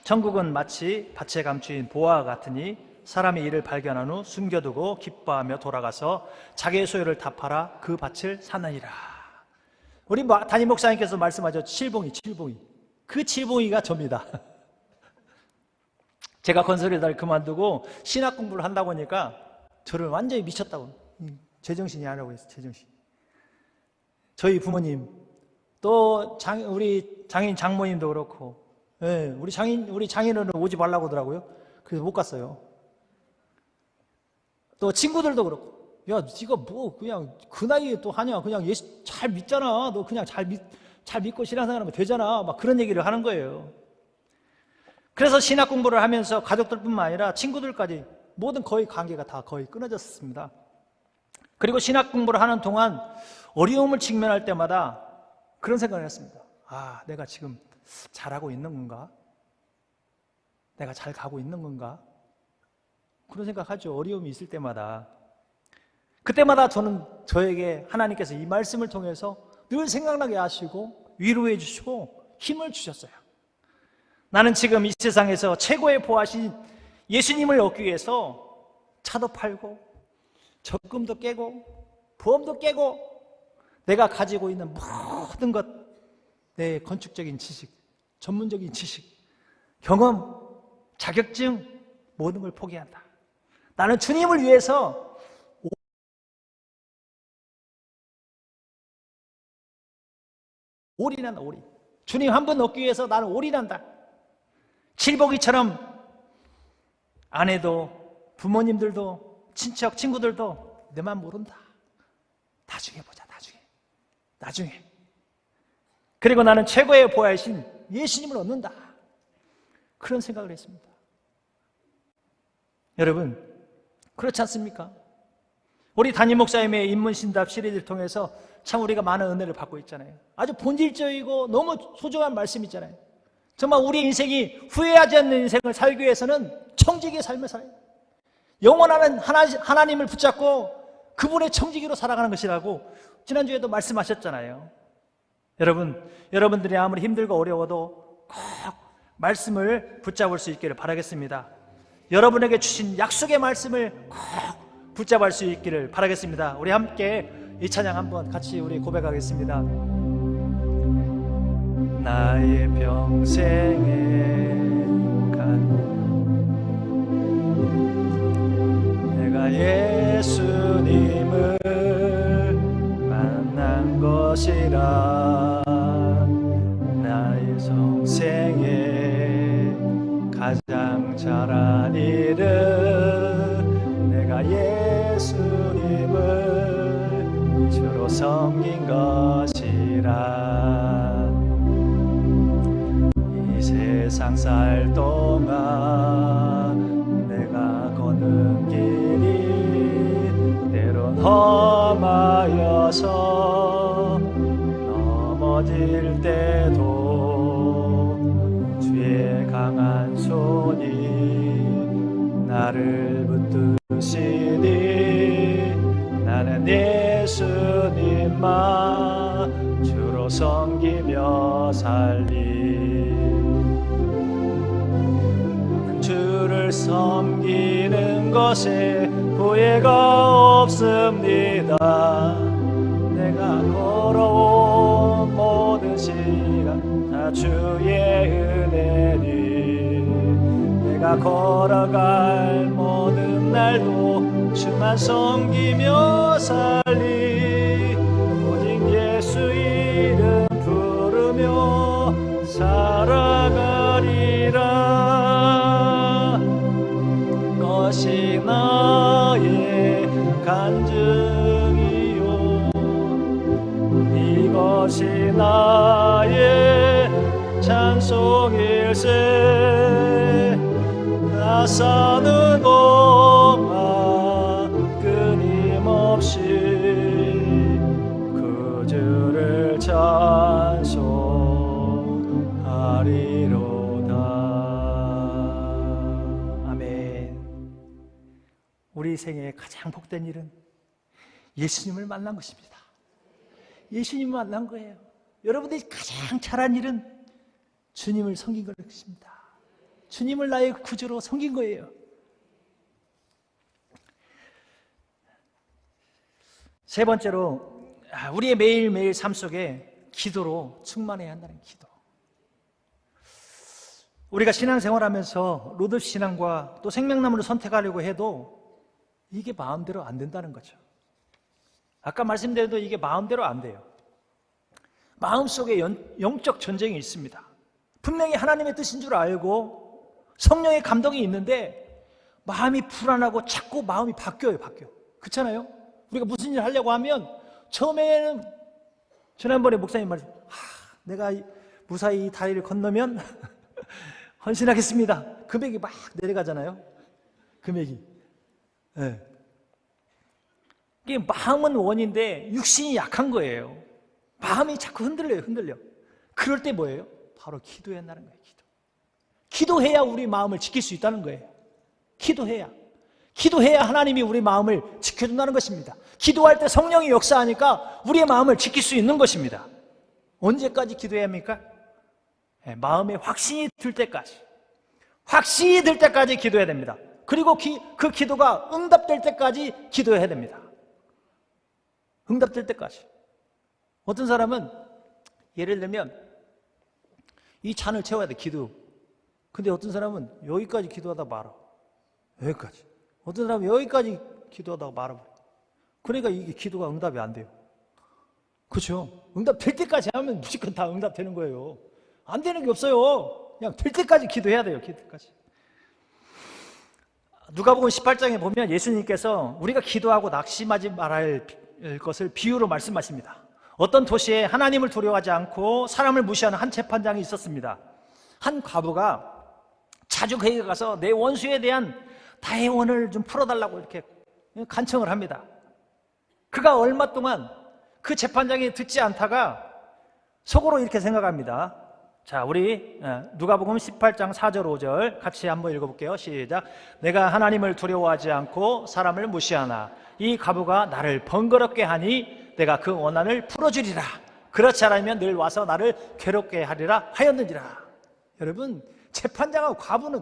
천국은 마치 밭에 감추인 보화와 같으니 사람의 일을 발견한 후 숨겨두고 기뻐하며 돌아가서 자기의 소유를 다 팔아 그 밭을 사느니라. 우리 담임 목사님께서 말씀하셨죠. 칠봉이. 그 칠봉이가 접니다. 제가 건설회사를 그만두고 신학 공부를 한다고 하니까 저를 완전히 미쳤다고, 제정신이 아니라고 했어요. 제정신. 저희 부모님, 또 우리 장인 장모님도 그렇고, 우리 장인어른 오지 말라고 하더라고요. 그래서 못 갔어요. 또 친구들도 그렇고, 야, 네가 뭐 그냥 그 나이에 또 하냐? 그냥 예수 잘 믿잖아. 너 그냥 잘 믿고 신앙생활하면 되잖아. 막 그런 얘기를 하는 거예요. 그래서 신학 공부를 하면서 가족들뿐만 아니라 친구들까지 모든 거의 관계가 다 거의 끊어졌습니다. 그리고 신학 공부를 하는 동안 어려움을 직면할 때마다 그런 생각을 했습니다. 아, 내가 지금 잘하고 있는 건가? 내가 잘 가고 있는 건가? 그런 생각하죠. 어려움이 있을 때마다. 그때마다 저에게 하나님께서 이 말씀을 통해서 늘 생각나게 하시고 위로해 주시고 힘을 주셨어요. 나는 지금 이 세상에서 최고의 보화신 예수님을 얻기 위해서 차도 팔고 적금도 깨고 보험도 깨고 내가 가지고 있는 모든 것, 내 건축적인 지식, 전문적인 지식, 경험, 자격증 모든 걸 포기한다. 나는 주님을 위해서 올인한다. 올인. 주님 한 번 얻기 위해서 나는 올인한다. 칠복이처럼 아내도 부모님들도 친척 친구들도 내만 모른다. 나중에 보자. 나중에. 그리고 나는 최고의 보화이신 예수님을 얻는다. 그런 생각을 했습니다. 여러분, 그렇지 않습니까? 우리 담임 목사님의 인문신답 시리즈를 통해서 참 우리가 많은 은혜를 받고 있잖아요. 아주 본질적이고 너무 소중한 말씀 있잖아요. 정말 우리 인생이 후회하지 않는 인생을 살기 위해서는 청지기의 삶을 살아야 돼요. 영원한 하나님을 붙잡고 그분의 청지기로 살아가는 것이라고 지난주에도 말씀하셨잖아요. 여러분들이 아무리 힘들고 어려워도 꼭 말씀을 붙잡을 수 있기를 바라겠습니다. 여러분에게 주신 약속의 말씀을 꼭 붙잡을 수 있기를 바라겠습니다. 우리 함께 이 찬양 한번 같이 우리 고백하겠습니다. 나의 평생에 내가 예수님을 만난 것이라. 나의 성생에 가장 잘한 일은 내가 예수님을 주로 섬긴 것이라. 이 세상 살 동안 내가 걷는 길이 때론 험하여서 넘어질 때도 주의 강한 손이 나를 붙드시니 나는 예수님만 주로 섬기며 살리. 주를 섬기는 것에 후회가 없습니다. 내가 걸어온 모든 시간 다 주의 은혜니 내가 걸어갈 모든 날도 주만 섬기며 살리. 오직 예수 이름 부르며 살아가리라. 것이 나의 간증이요 이것이 나의 찬송일세. 나 사는 동안 끊임없이 그 주를 찬송하리로다. 아멘. 우리 생애의 가장 복된 일은 예수님을 만난 것입니다. 예수님을 만난 거예요. 여러분들이 가장 잘한 일은 주님을 섬긴 것입니다. 주님을 나의 구주로 섬긴 거예요. 세 번째로 우리의 매일매일 삶 속에 기도로 충만해야 한다는 기도. 우리가 신앙생활하면서 로드 신앙과 또 생명나무를 선택하려고 해도 이게 마음대로 안 된다는 거죠. 아까 말씀드린 대로 이게 마음대로 안 돼요. 마음속에 영적 전쟁이 있습니다. 분명히 하나님의 뜻인 줄 알고 성령의 감동이 있는데 마음이 불안하고 자꾸 마음이 바뀌어요. 그렇잖아요? 우리가 무슨 일을 하려고 하면 처음에는 지난번에 목사님 말씀, 내가 무사히 이 다리를 건너면 헌신하겠습니다. 금액이 막 내려가잖아요. 금액이. 네. 이게 마음은 원인데 육신이 약한 거예요. 마음이 자꾸 흔들려. 그럴 때 뭐예요? 바로 기도해야 한다는 거예요. 기도해야 우리 마음을 지킬 수 있다는 거예요. 기도해야 하나님이 우리 마음을 지켜준다는 것입니다. 기도할 때 성령이 역사하니까 우리의 마음을 지킬 수 있는 것입니다. 언제까지 기도해야 합니까? 마음에 확신이 들 때까지 기도해야 됩니다. 그리고 그 기도가 응답될 때까지 기도해야 됩니다. 응답될 때까지. 어떤 사람은 예를 들면 이 잔을 채워야 돼, 기도. 근데 어떤 사람은 여기까지 기도하다 말아. 여기까지. 어떤 사람은 여기까지 기도하다가 말아버려. 그러니까 이게 기도가 응답이 안 돼요. 그렇죠? 응답될 때까지 하면 무조건 다 응답되는 거예요. 안 되는 게 없어요. 그냥 될 때까지 기도해야 돼요. 기도까지. 누가복음 18장에 보면 예수님께서 우리가 기도하고 낙심하지 말아야 할 것을 비유로 말씀하십니다. 어떤 도시에 하나님을 두려워하지 않고 사람을 무시하는 한 재판장이 있었습니다. 한 과부가 자주 그에게 가서 내 원수에 대한 다해원을 좀 풀어달라고 이렇게 간청을 합니다. 그가 얼마 동안 그 재판장이 듣지 않다가 속으로 이렇게 생각합니다. 자, 우리 누가복음 18장 4절 5절 같이 한번 읽어볼게요. 시작. 내가 하나님을 두려워하지 않고 사람을 무시하나 이 과부가 나를 번거롭게 하니 내가 그 원한을 풀어주리라. 그렇지 않으면 늘 와서 나를 괴롭게 하리라 하였느니라. 여러분, 재판장하고 과부는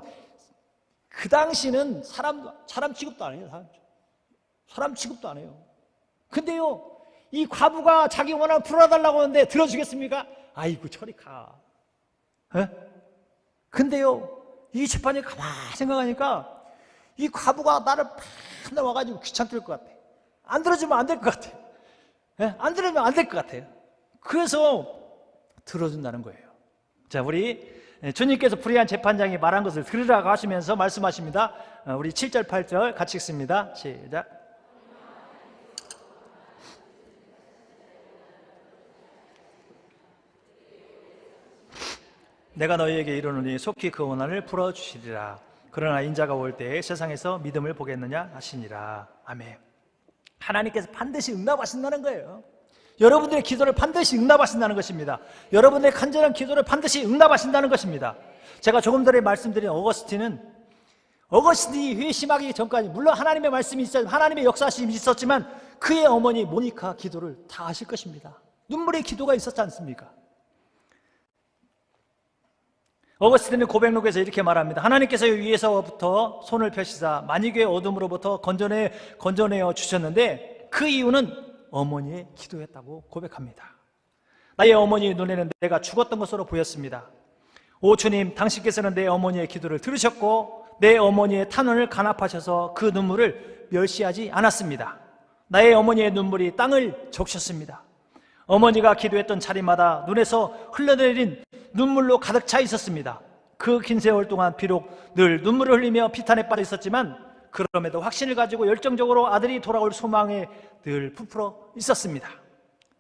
그 당시는 사람 취급도 안 해요. 사람 취급도 안 해요. 근데요, 이 과부가 자기 원한 풀어달라고 하는데 들어주겠습니까? 아이고 저리 가. 에? 근데요, 이 재판이 가만히 생각하니까 이 과부가 나를 맨날 와가지고 귀찮게 할 것 같아. 안 들어주면 안 될 것 같아. 에? 안 들으면 안 될 것 같아요. 그래서 들어준다는 거예요. 자, 우리 주님께서 불의한 재판장이 말한 것을 들으라고 하시면서 말씀하십니다. 우리 7절 8절 같이 읽습니다. 시작. 내가 너희에게 이르노니 속히 그 원한을 풀어주시리라. 그러나 인자가 올 때에 세상에서 믿음을 보겠느냐 하시니라. 아멘. 하나님께서 반드시 응답하신다는 거예요. 여러분들의 기도를 반드시 응답하신다는 것입니다. 여러분의 간절한 기도를 반드시 응답하신다는 것입니다. 제가 조금 전에 말씀드린 어거스틴이 회심하기 전까지 물론 하나님의 말씀이 있었지만 하나님의 역사심이 있었지만 그의 어머니 모니카 기도를 다 아실 것입니다. 눈물의 기도가 있었지 않습니까? 어거스틴은 고백록에서 이렇게 말합니다. 하나님께서 위에서부터 손을 펴시사 만유의 어둠으로부터 건져내어 주셨는데 그 이유는 어머니의 기도였다고 고백합니다. 나의 어머니의 눈에는 내가 죽었던 것으로 보였습니다. 오 주님, 당신께서는 내 어머니의 기도를 들으셨고 내 어머니의 탄원을 간합하셔서 그 눈물을 멸시하지 않았습니다. 나의 어머니의 눈물이 땅을 적셨습니다. 어머니가 기도했던 자리마다 눈에서 흘러내린 눈물로 가득 차 있었습니다. 그 긴 세월 동안 비록 늘 눈물을 흘리며 피탄에 빠져 있었지만 그럼에도 확신을 가지고 열정적으로 아들이 돌아올 소망에 늘 부풀어 있었습니다.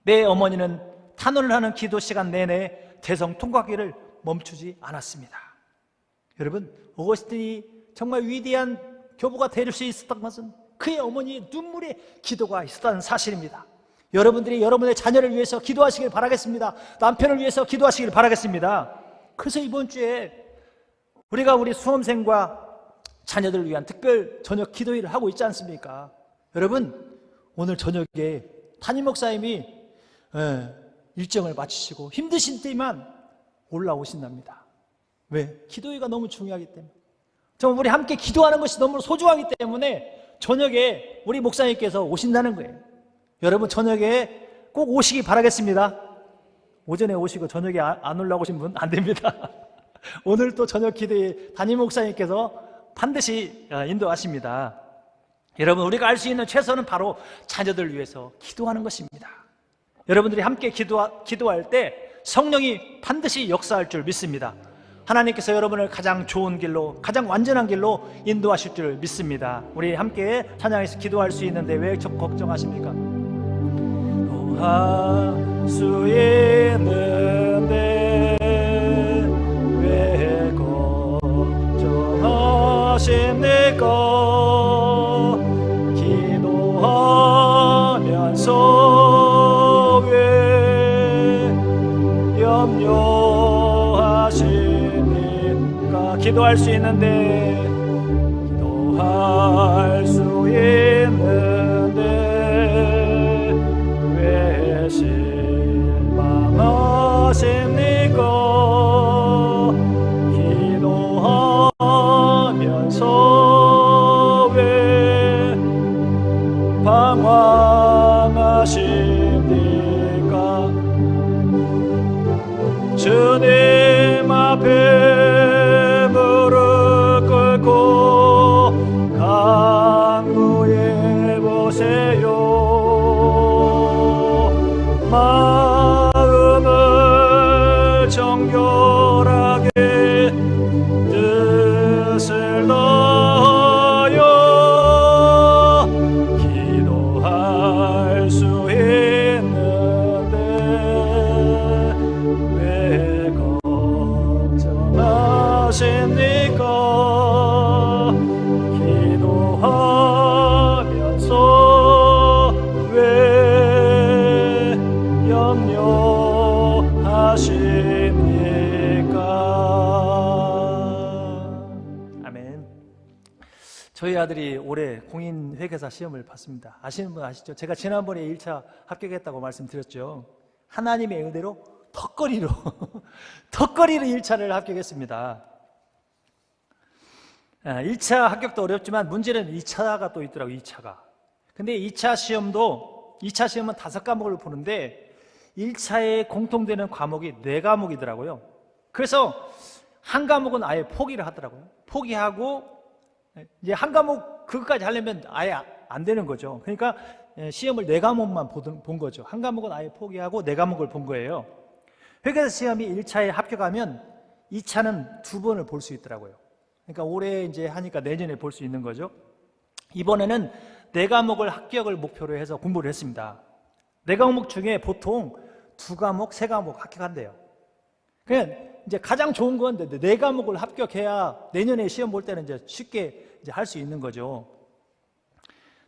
내 어머니는 탄원을 하는 기도 시간 내내 대성통곡하기를 멈추지 않았습니다. 여러분, 어거스틴이 정말 위대한 교부가 될 수 있었던 것은 그의 어머니의 눈물의 기도가 있었다는 사실입니다. 여러분들이 여러분의 자녀를 위해서 기도하시길 바라겠습니다. 남편을 위해서 기도하시길 바라겠습니다. 그래서 이번 주에 우리가 우리 수험생과 자녀들을 위한 특별 저녁 기도회를 하고 있지 않습니까? 여러분, 오늘 저녁에 담임 목사님이 일정을 마치시고 힘드신 때만 올라오신답니다. 왜? 기도회가 너무 중요하기 때문에. 정말 우리 함께 기도하는 것이 너무 소중하기 때문에 저녁에 우리 목사님께서 오신다는 거예요. 여러분 저녁에 꼭 오시기 바라겠습니다. 오전에 오시고 저녁에 안 올라오신 분 안 됩니다. 오늘 또 저녁 기도에 담임 목사님께서 반드시 인도하십니다. 여러분, 우리가 알 수 있는 최선은 바로 자녀들 위해서 기도하는 것입니다. 여러분들이 함께 기도할 때 성령이 반드시 역사할 줄 믿습니다. 하나님께서 여러분을 가장 좋은 길로, 가장 완전한 길로 인도하실 줄 믿습니다. 우리 함께 찬양해서 기도할 수 있는데 왜 걱정하십니까? 할 수 있는데 왜 걱정하십니까? 기도하면서 왜 염려하십니까? 기도할 수 있는데, 기도할 수 있는데 왜 실망하십니까? 기도하면서 왜 방황하십니까? 주님 앞에 무릎 꿇고 간구해 보세요. 마음을 정결하게 뜻을 다하여 기도할 수 있는데 왜 걱정하십니까? 기도하면서 왜 염려하십니까? 아멘. 저희 아들이 올해 공인회계사 시험을 봤습니다. 아시는 분 아시죠? 제가 지난번에 1차 합격했다고 말씀드렸죠. 하나님의 은혜로 턱걸이로 1차를 합격했습니다. 1차 합격도 어렵지만 문제는 2차가 또 있더라고요. 2차가. 근데 2차 시험은 5과목을 보는데 1차에 공통되는 과목이 4과목이더라고요. 그래서 한 과목은 아예 포기를 하더라고요. 포기하고 이제 한 과목 그것까지 하려면 아예 안 되는 거죠. 그러니까 시험을 4과목만 본 거죠. 한 과목은 아예 포기하고 4과목을 본 거예요. 회계사 시험이 1차에 합격하면 2차는 2번을 볼 수 있더라고요. 그러니까 올해 이제 하니까 내년에 볼 수 있는 거죠. 이번에는 4과목을 합격을 목표로 해서 공부를 했습니다. 4과목 중에 보통 2과목, 3과목 합격한대요. 그냥 이제 가장 좋은 건 4과목을 합격해야 내년에 시험 볼 때는 이제 쉽게 이제 할 수 있는 거죠.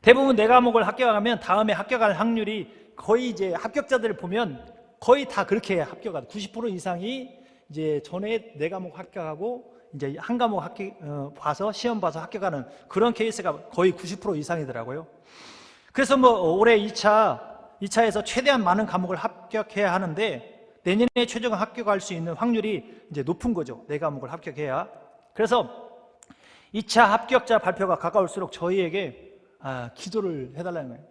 대부분 4과목을 합격하면 다음에 합격할 확률이 거의 이제 합격자들을 보면 거의 다 그렇게 합격하고 90% 이상이 이제 전에 4과목 합격하고 이제 한 과목 봐서 시험 봐서 합격하는 그런 케이스가 거의 90% 이상이더라고요. 그래서 뭐 올해 2차에서 최대한 많은 과목을 합격해야 하는데 내년에 최종 합격할 수 있는 확률이 이제 높은 거죠. 4과목을 합격해야. 그래서 2차 합격자 발표가 가까울수록 저희에게 기도를 해달라는 거예요.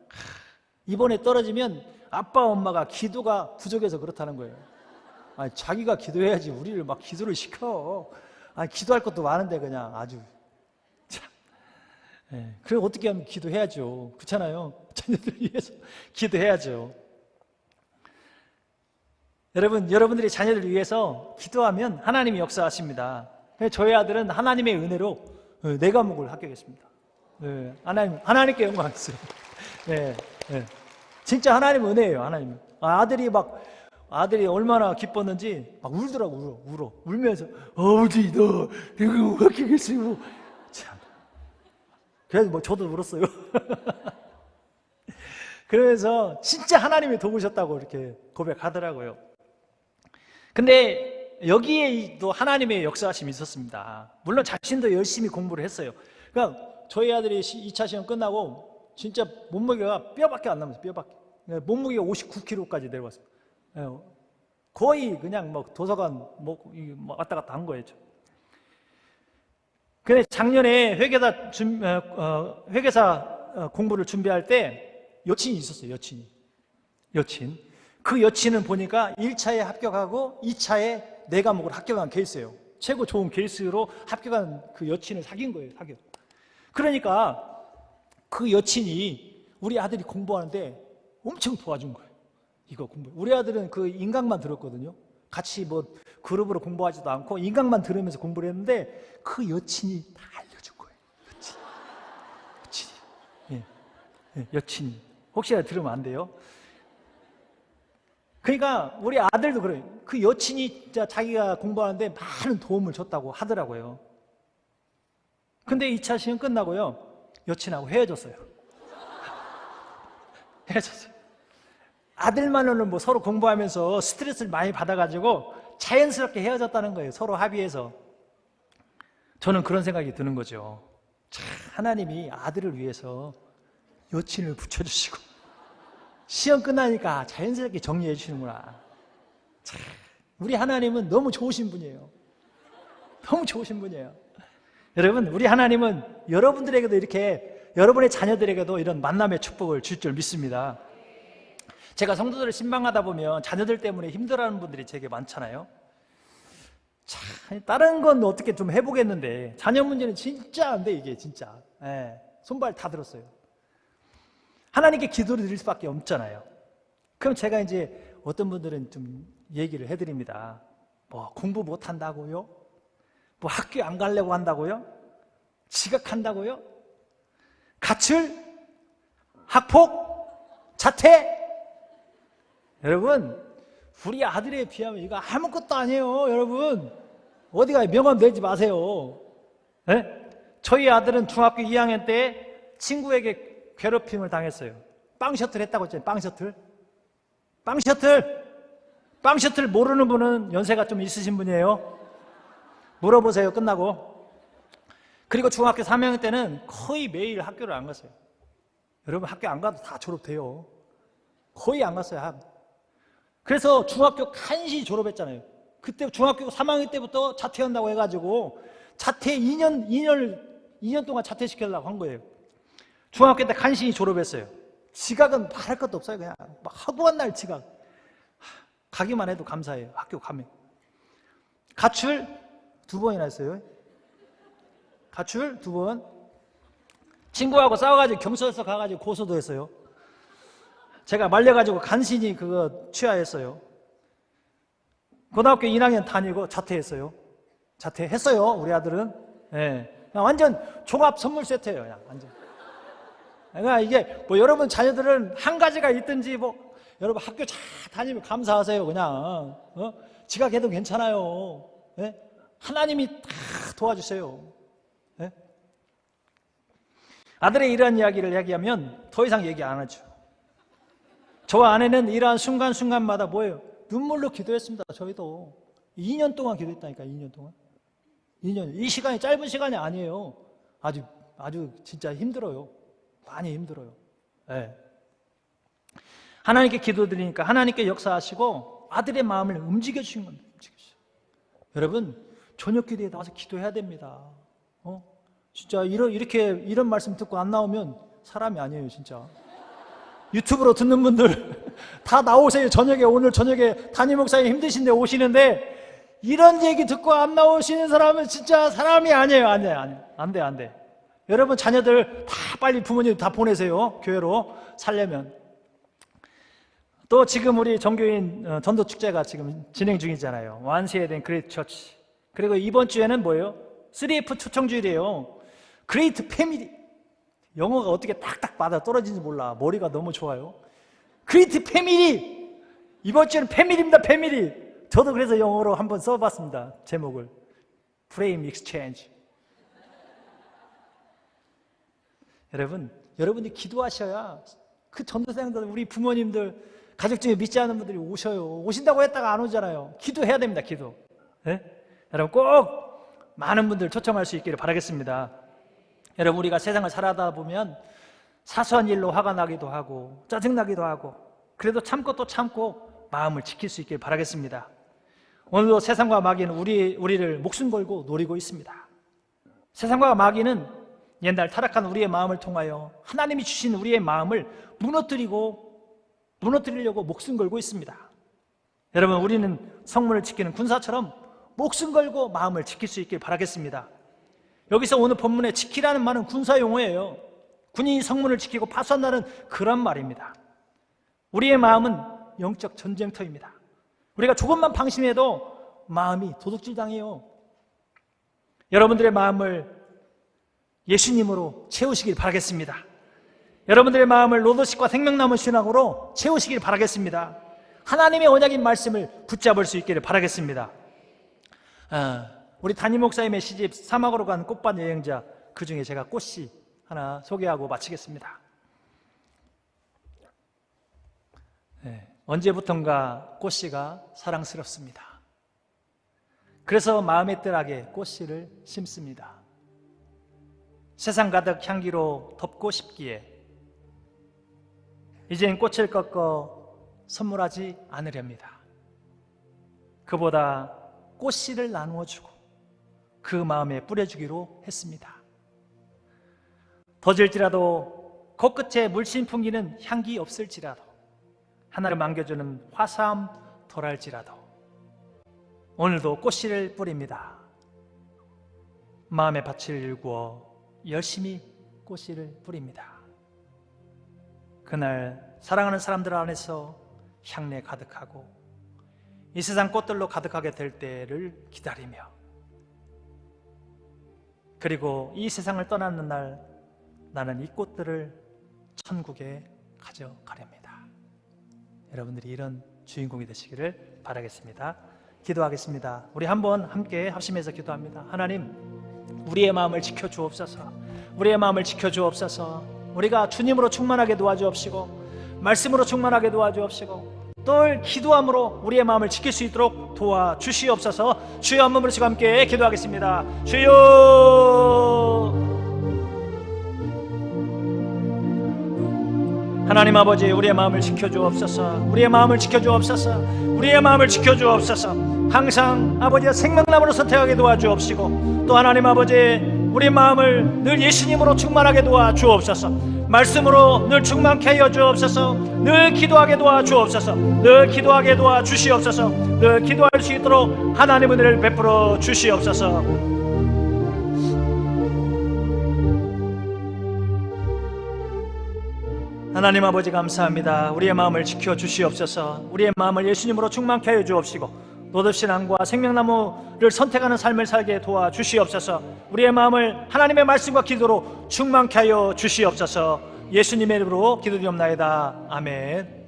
이번에 떨어지면 아빠 엄마가 기도가 부족해서 그렇다는 거예요. 자기가 기도해야지 우리를 막 기도를 시켜. 기도할 것도 많은데 그냥 아주 참. 그래 어떻게 하면 기도해야죠. 그렇잖아요. 자녀들 위해서 기도해야죠. 여러분들이 자녀들 위해서 기도하면 하나님이 역사하십니다. 저희 아들은 하나님의 은혜로 4과목을 합격했습니다. 하나님께 영광했어요. 진짜 하나님 은혜예요. 하나님. 아들이 얼마나 기뻤는지 막 울더라고. 울면서 아버지 너 내가 합격했어요. 참. 그래서 뭐 저도 울었어요. 그러면서 진짜 하나님이 도우셨다고 이렇게 고백하더라고요. 근데 여기에 또 하나님의 역사하심이 있었습니다. 물론 자신도 열심히 공부를 했어요. 그러니까 저희 아들이 2차 시험 끝나고 진짜 몸무게가 뼈밖에 안 남았어요. 뼈밖에. 몸무게가 59kg까지 내려왔어요. 거의 그냥 뭐 도서관 왔다 갔다 한 거예요. 근데 작년에 회계사 공부를 준비할 때 여친이 있었어요. 여친. 그 여친은 보니까 1차에 합격하고 2차에 4과목을 합격한 케이스예요. 최고 좋은 케이스로 합격한 그 여친을 사귄 거예요. 사귀어. 그러니까 그 여친이 우리 아들이 공부하는데 엄청 도와준 거예요. 이거 공부. 우리 아들은 그 인강만 들었거든요. 같이 뭐 그룹으로 공부하지도 않고 인강만 들으면서 공부를 했는데 그 여친이 다 알려준 거예요. 여친이. 여친이. 혹시라도 들으면 안 돼요. 그러니까 우리 아들도 그래요. 그 여친이 진짜 자기가 공부하는데 많은 도움을 줬다고 하더라고요. 근데 2차 시험 끝나고요, 여친하고 헤어졌어요. 헤어졌어요. 아들만으로는 뭐 서로 공부하면서 스트레스를 많이 받아가지고 자연스럽게 헤어졌다는 거예요. 서로 합의해서. 저는 그런 생각이 드는 거죠. 참, 하나님이 아들을 위해서 여친을 붙여주시고 시험 끝나니까 자연스럽게 정리해 주시는구나. 참, 우리 하나님은 너무 좋으신 분이에요. 너무 좋으신 분이에요. 여러분, 우리 하나님은 여러분들에게도 이렇게, 여러분의 자녀들에게도 이런 만남의 축복을 줄 줄 믿습니다. 제가 성도들을 신방하다 보면 자녀들 때문에 힘들어하는 분들이 되게 많잖아요. 참, 다른 건 어떻게 좀 해보겠는데 자녀 문제는 진짜 안 돼. 이게 진짜 손발 다 들었어요. 하나님께 기도를 드릴 수밖에 없잖아요. 그럼 제가 이제 어떤 분들은 좀 얘기를 해드립니다. 뭐 공부 못한다고요? 뭐 학교 안 가려고 한다고요? 지각한다고요? 가출? 학폭? 자퇴? 여러분, 우리 아들에 비하면 이거 아무것도 아니에요. 여러분, 어디가 명함 내지 마세요. 네? 저희 아들은 중학교 2학년 때 친구에게 괴롭힘을 당했어요. 빵 셔틀 했다고 했잖아요. 빵 셔틀. 빵 셔틀. 빵 셔틀 모르는 분은 연세가 좀 있으신 분이에요. 물어보세요. 끝나고. 그리고 중학교 3학년 때는 거의 매일 학교를 안 갔어요. 여러분, 학교 안 가도 다 졸업돼요. 거의 안 갔어요. 그래서 중학교 간신히 졸업했잖아요. 그때 중학교 3학년 때부터 자퇴한다고 해가지고 자퇴 2년 동안 자퇴시키려고 한 거예요. 중학교 때 간신히 졸업했어요. 지각은 말할 것도 없어요. 그냥 막 하고 한 날 지각. 가기만 해도 감사해요. 학교 가면. 가출 2번이나 했어요. 가출 2번. 친구하고 싸워가지고 경찰서 가가지고 고소도 했어요. 제가 말려가지고 간신히 그거 취하했어요. 고등학교 1학년 다니고 자퇴했어요. 자퇴했어요. 우리 아들은. 예. 완전 종합 선물 세트예요. 그냥 완전. 그러니까 이게 뭐 여러분 자녀들은 한 가지가 있든지 뭐 여러분 학교 잘 다니면 감사하세요. 그냥 지각해도 괜찮아요. 예? 하나님이 다 도와주세요. 예? 아들의 이러한 이야기를 얘기하면 더 이상 얘기 안 하죠. 저와 아내는 이러한 순간순간마다 뭐예요? 눈물로 기도했습니다. 저희도 2년 동안 기도했다니까. 2년 동안. 2년. 이 시간이 짧은 시간이 아니에요. 아주 진짜 힘들어요. 많이 힘들어요. 네. 하나님께 기도드리니까 하나님께 역사하시고 아들의 마음을 움직여 주신 겁니다. 여러분, 저녁 기도에 나와서 기도해야 됩니다. 진짜 이런 말씀 듣고 안 나오면 사람이 아니에요, 진짜. 유튜브로 듣는 분들 다 나오세요. 오늘 저녁에 담임 목사님 힘드신데 오시는데 이런 얘기 듣고 안 나오시는 사람은 진짜 사람이 아니에요. 안 돼. 여러분 자녀들 다 빨리 부모님 다 보내세요. 교회로 살려면. 또 지금 우리 전교인 전도 축제가 지금 진행 중이잖아요. 완세에 된 그레이트 처치. 그리고 이번 주에는 뭐예요? 3F 초청주일이에요. 그레이트 패밀리. 영어가 어떻게 딱딱 맞아 떨어지는지 몰라. 머리가 너무 좋아요. 그레이트 패밀리. 이번 주에는 패밀리입니다. 패밀리. 저도 그래서 영어로 한번 써봤습니다. 제목을. 프레임 익스체인지. 여러분이 기도하셔야 그 전도사님들, 우리 부모님들, 가족 중에 믿지 않는 분들이 오셔요. 오신다고 했다가 안 오잖아요. 기도해야 됩니다. 기도. 네? 여러분 꼭 많은 분들 초청할 수 있기를 바라겠습니다. 여러분, 우리가 세상을 살아다 보면 사소한 일로 화가 나기도 하고 짜증나기도 하고 그래도 참고 또 참고 마음을 지킬 수 있기를 바라겠습니다. 오늘도 세상과 마귀는 우리를 목숨 걸고 노리고 있습니다. 세상과 마귀는 옛날 타락한 우리의 마음을 통하여 하나님이 주신 우리의 마음을 무너뜨리고 무너뜨리려고 목숨 걸고 있습니다. 여러분, 우리는 성문을 지키는 군사처럼 목숨 걸고 마음을 지킬 수 있길 바라겠습니다. 여기서 오늘 본문에 지키라는 말은 군사 용어예요. 군인이 성문을 지키고 파수한다는 그런 말입니다. 우리의 마음은 영적 전쟁터입니다. 우리가 조금만 방심해도 마음이 도둑질 당해요. 여러분들의 마음을 예수님으로 채우시길 바라겠습니다. 여러분들의 마음을 로더식과 생명나무 신학으로 채우시길 바라겠습니다. 하나님의 언약인 말씀을 붙잡을 수 있기를 바라겠습니다. 우리 담임 목사님의 시집 사막으로 간 꽃밭 여행자, 그 중에 제가 꽃씨 하나 소개하고 마치겠습니다. 언제부턴가 꽃씨가 사랑스럽습니다. 그래서 마음의 뜰하게 꽃씨를 심습니다. 세상 가득 향기로 덮고 싶기에 이젠 꽃을 꺾어 선물하지 않으렵니다. 그보다 꽃씨를 나누어주고 그 마음에 뿌려주기로 했습니다. 더질지라도 코끝에 물씬 풍기는 향기 없을지라도 하나를 안겨주는 화사함 덜할지라도 오늘도 꽃씨를 뿌립니다. 마음의 밭을 일구어 열심히 꽃씨를 뿌립니다. 그날 사랑하는 사람들 안에서 향내 가득하고 이 세상 꽃들로 가득하게 될 때를 기다리며, 그리고 이 세상을 떠나는 날 나는 이 꽃들을 천국에 가져가렵니다. 여러분들이 이런 주인공이 되시기를 바라겠습니다. 기도하겠습니다. 우리 한번 함께 합심해서 기도합니다. 하나님, 우리의 마음을 지켜주옵소서. 우리의 마음을 지켜주옵소서. 우리가 주님으로 충만하게 도와주옵시고 말씀으로 충만하게 도와주옵시고 또 기도함으로 우리의 마음을 지킬 수 있도록 도와주시옵소서. 주여, 한 번 부르시고 함께 기도하겠습니다. 주여. 하나님 아버지, 우리의 마음을 지켜주옵소서. 우리의 마음을 지켜주옵소서. 우리의 마음을 지켜주옵소서. 항상 아버지의 생명나무로 선택하게 도와주옵시고 또 하나님 아버지, 우리 마음을 늘 예수님으로 충만하게 도와주옵소서. 말씀으로 늘 충만케 하여 주옵소서. 늘 기도하게 도와주옵소서. 늘 기도하게 도와주시옵소서. 늘 기도할 수 있도록 하나님 은혜를 베풀어 주시옵소서. 하나님 아버지, 감사합니다. 우리의 마음을 지켜주시옵소서. 우리의 마음을 예수님으로 충만케 하여 주옵시고 노듭신앙과 생명나무를 선택하는 삶을 살게 도와주시옵소서. 우리의 마음을 하나님의 말씀과 기도로 충만케 하여 주시옵소서. 예수님의 이름으로 기도드리옵나이다. 아멘.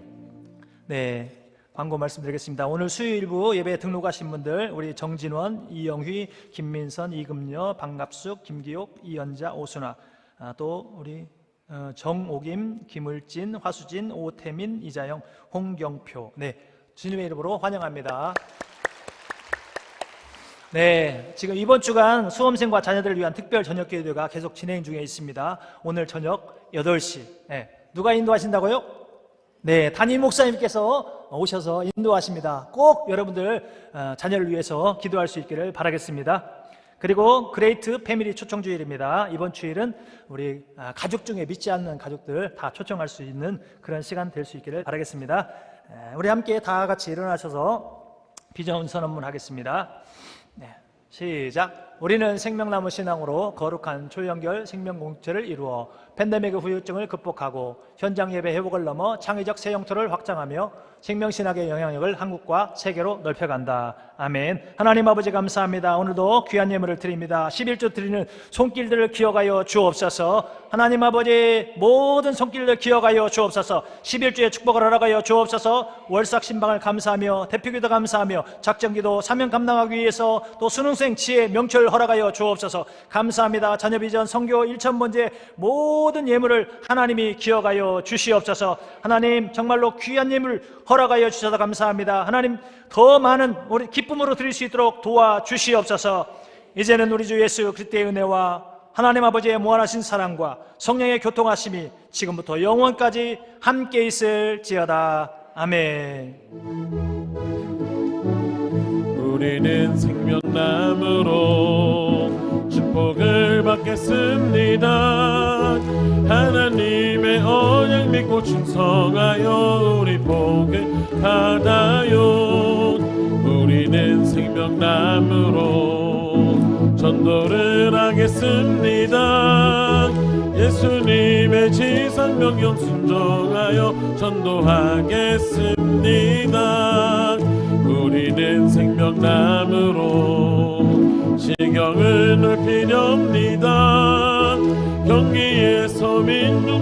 네, 광고 말씀드리겠습니다. 오늘 수요일부 예배에 등록하신 분들, 우리 정진원, 이영휘, 김민선, 이금여, 박갑숙, 김기옥, 이연자, 오순아, 또 우리 정오김, 김을진, 화수진, 오태민, 이자영, 홍경표, 네, 주님의 이름으로 환영합니다. 네, 지금 이번 주간 수험생과 자녀들을 위한 특별 저녁 기도가 계속 진행 중에 있습니다. 오늘 저녁 8시. 네, 누가 인도하신다고요? 네, 담임 목사님께서 오셔서 인도하십니다. 꼭 여러분들 자녀를 위해서 기도할 수 있기를 바라겠습니다. 그리고 그레이트 패밀리 초청 주일입니다. 이번 주일은 우리 가족 중에 믿지 않는 가족들 다 초청할 수 있는 그런 시간 될 수 있기를 바라겠습니다. 우리 함께 다 같이 일어나셔서 비전 선언문 하겠습니다. 네, 시작. 우리는 생명나무 신앙으로 거룩한 초연결 생명 공동체를 이루어 팬데믹의 후유증을 극복하고 현장 예배 회복을 넘어 창의적 새 영토를 확장하며 생명신학의 영향력을 한국과 세계로 넓혀간다. 아멘. 하나님 아버지, 감사합니다. 오늘도 귀한 예물을 드립니다. 11조 드리는 손길들을 기억하여 주옵소서. 하나님 아버지, 모든 손길들 기억하여 주옵소서. 11주의 축복을 허락하여 주옵소서. 월삭 신방을 감사하며 대표기도 감사하며 작정기도 사명 감당하기 위해서 또 수능생 지혜 명철 허락하여 주옵소서. 감사합니다. 자녀비전 선교 1000번째 모든 예물을 하나님이 기억하여 주시옵소서. 하나님, 정말로 귀한 예물 허락하여 주셔서 감사합니다. 하나님, 더 많은 우리 기쁨으로 드릴 수 있도록 도와주시옵소서. 이제는 우리 주 예수 그리스도의 은혜와 하나님 아버지의 무한하신 사랑과 성령의 교통하심이 지금부터 영원까지 함께 있을지어다. 아멘. 우리는 생명나무로 축복을 받겠습니다. 하나님의 언약 믿고 충성하여 우리 복을 받아요. 우리는 생명나무로 전도를 하겠습니다. 예수님의 지상명령 순종하여 전도하겠습니다. 우리는 생명나무로 시경을 넓히렵니다. 경기에서 민중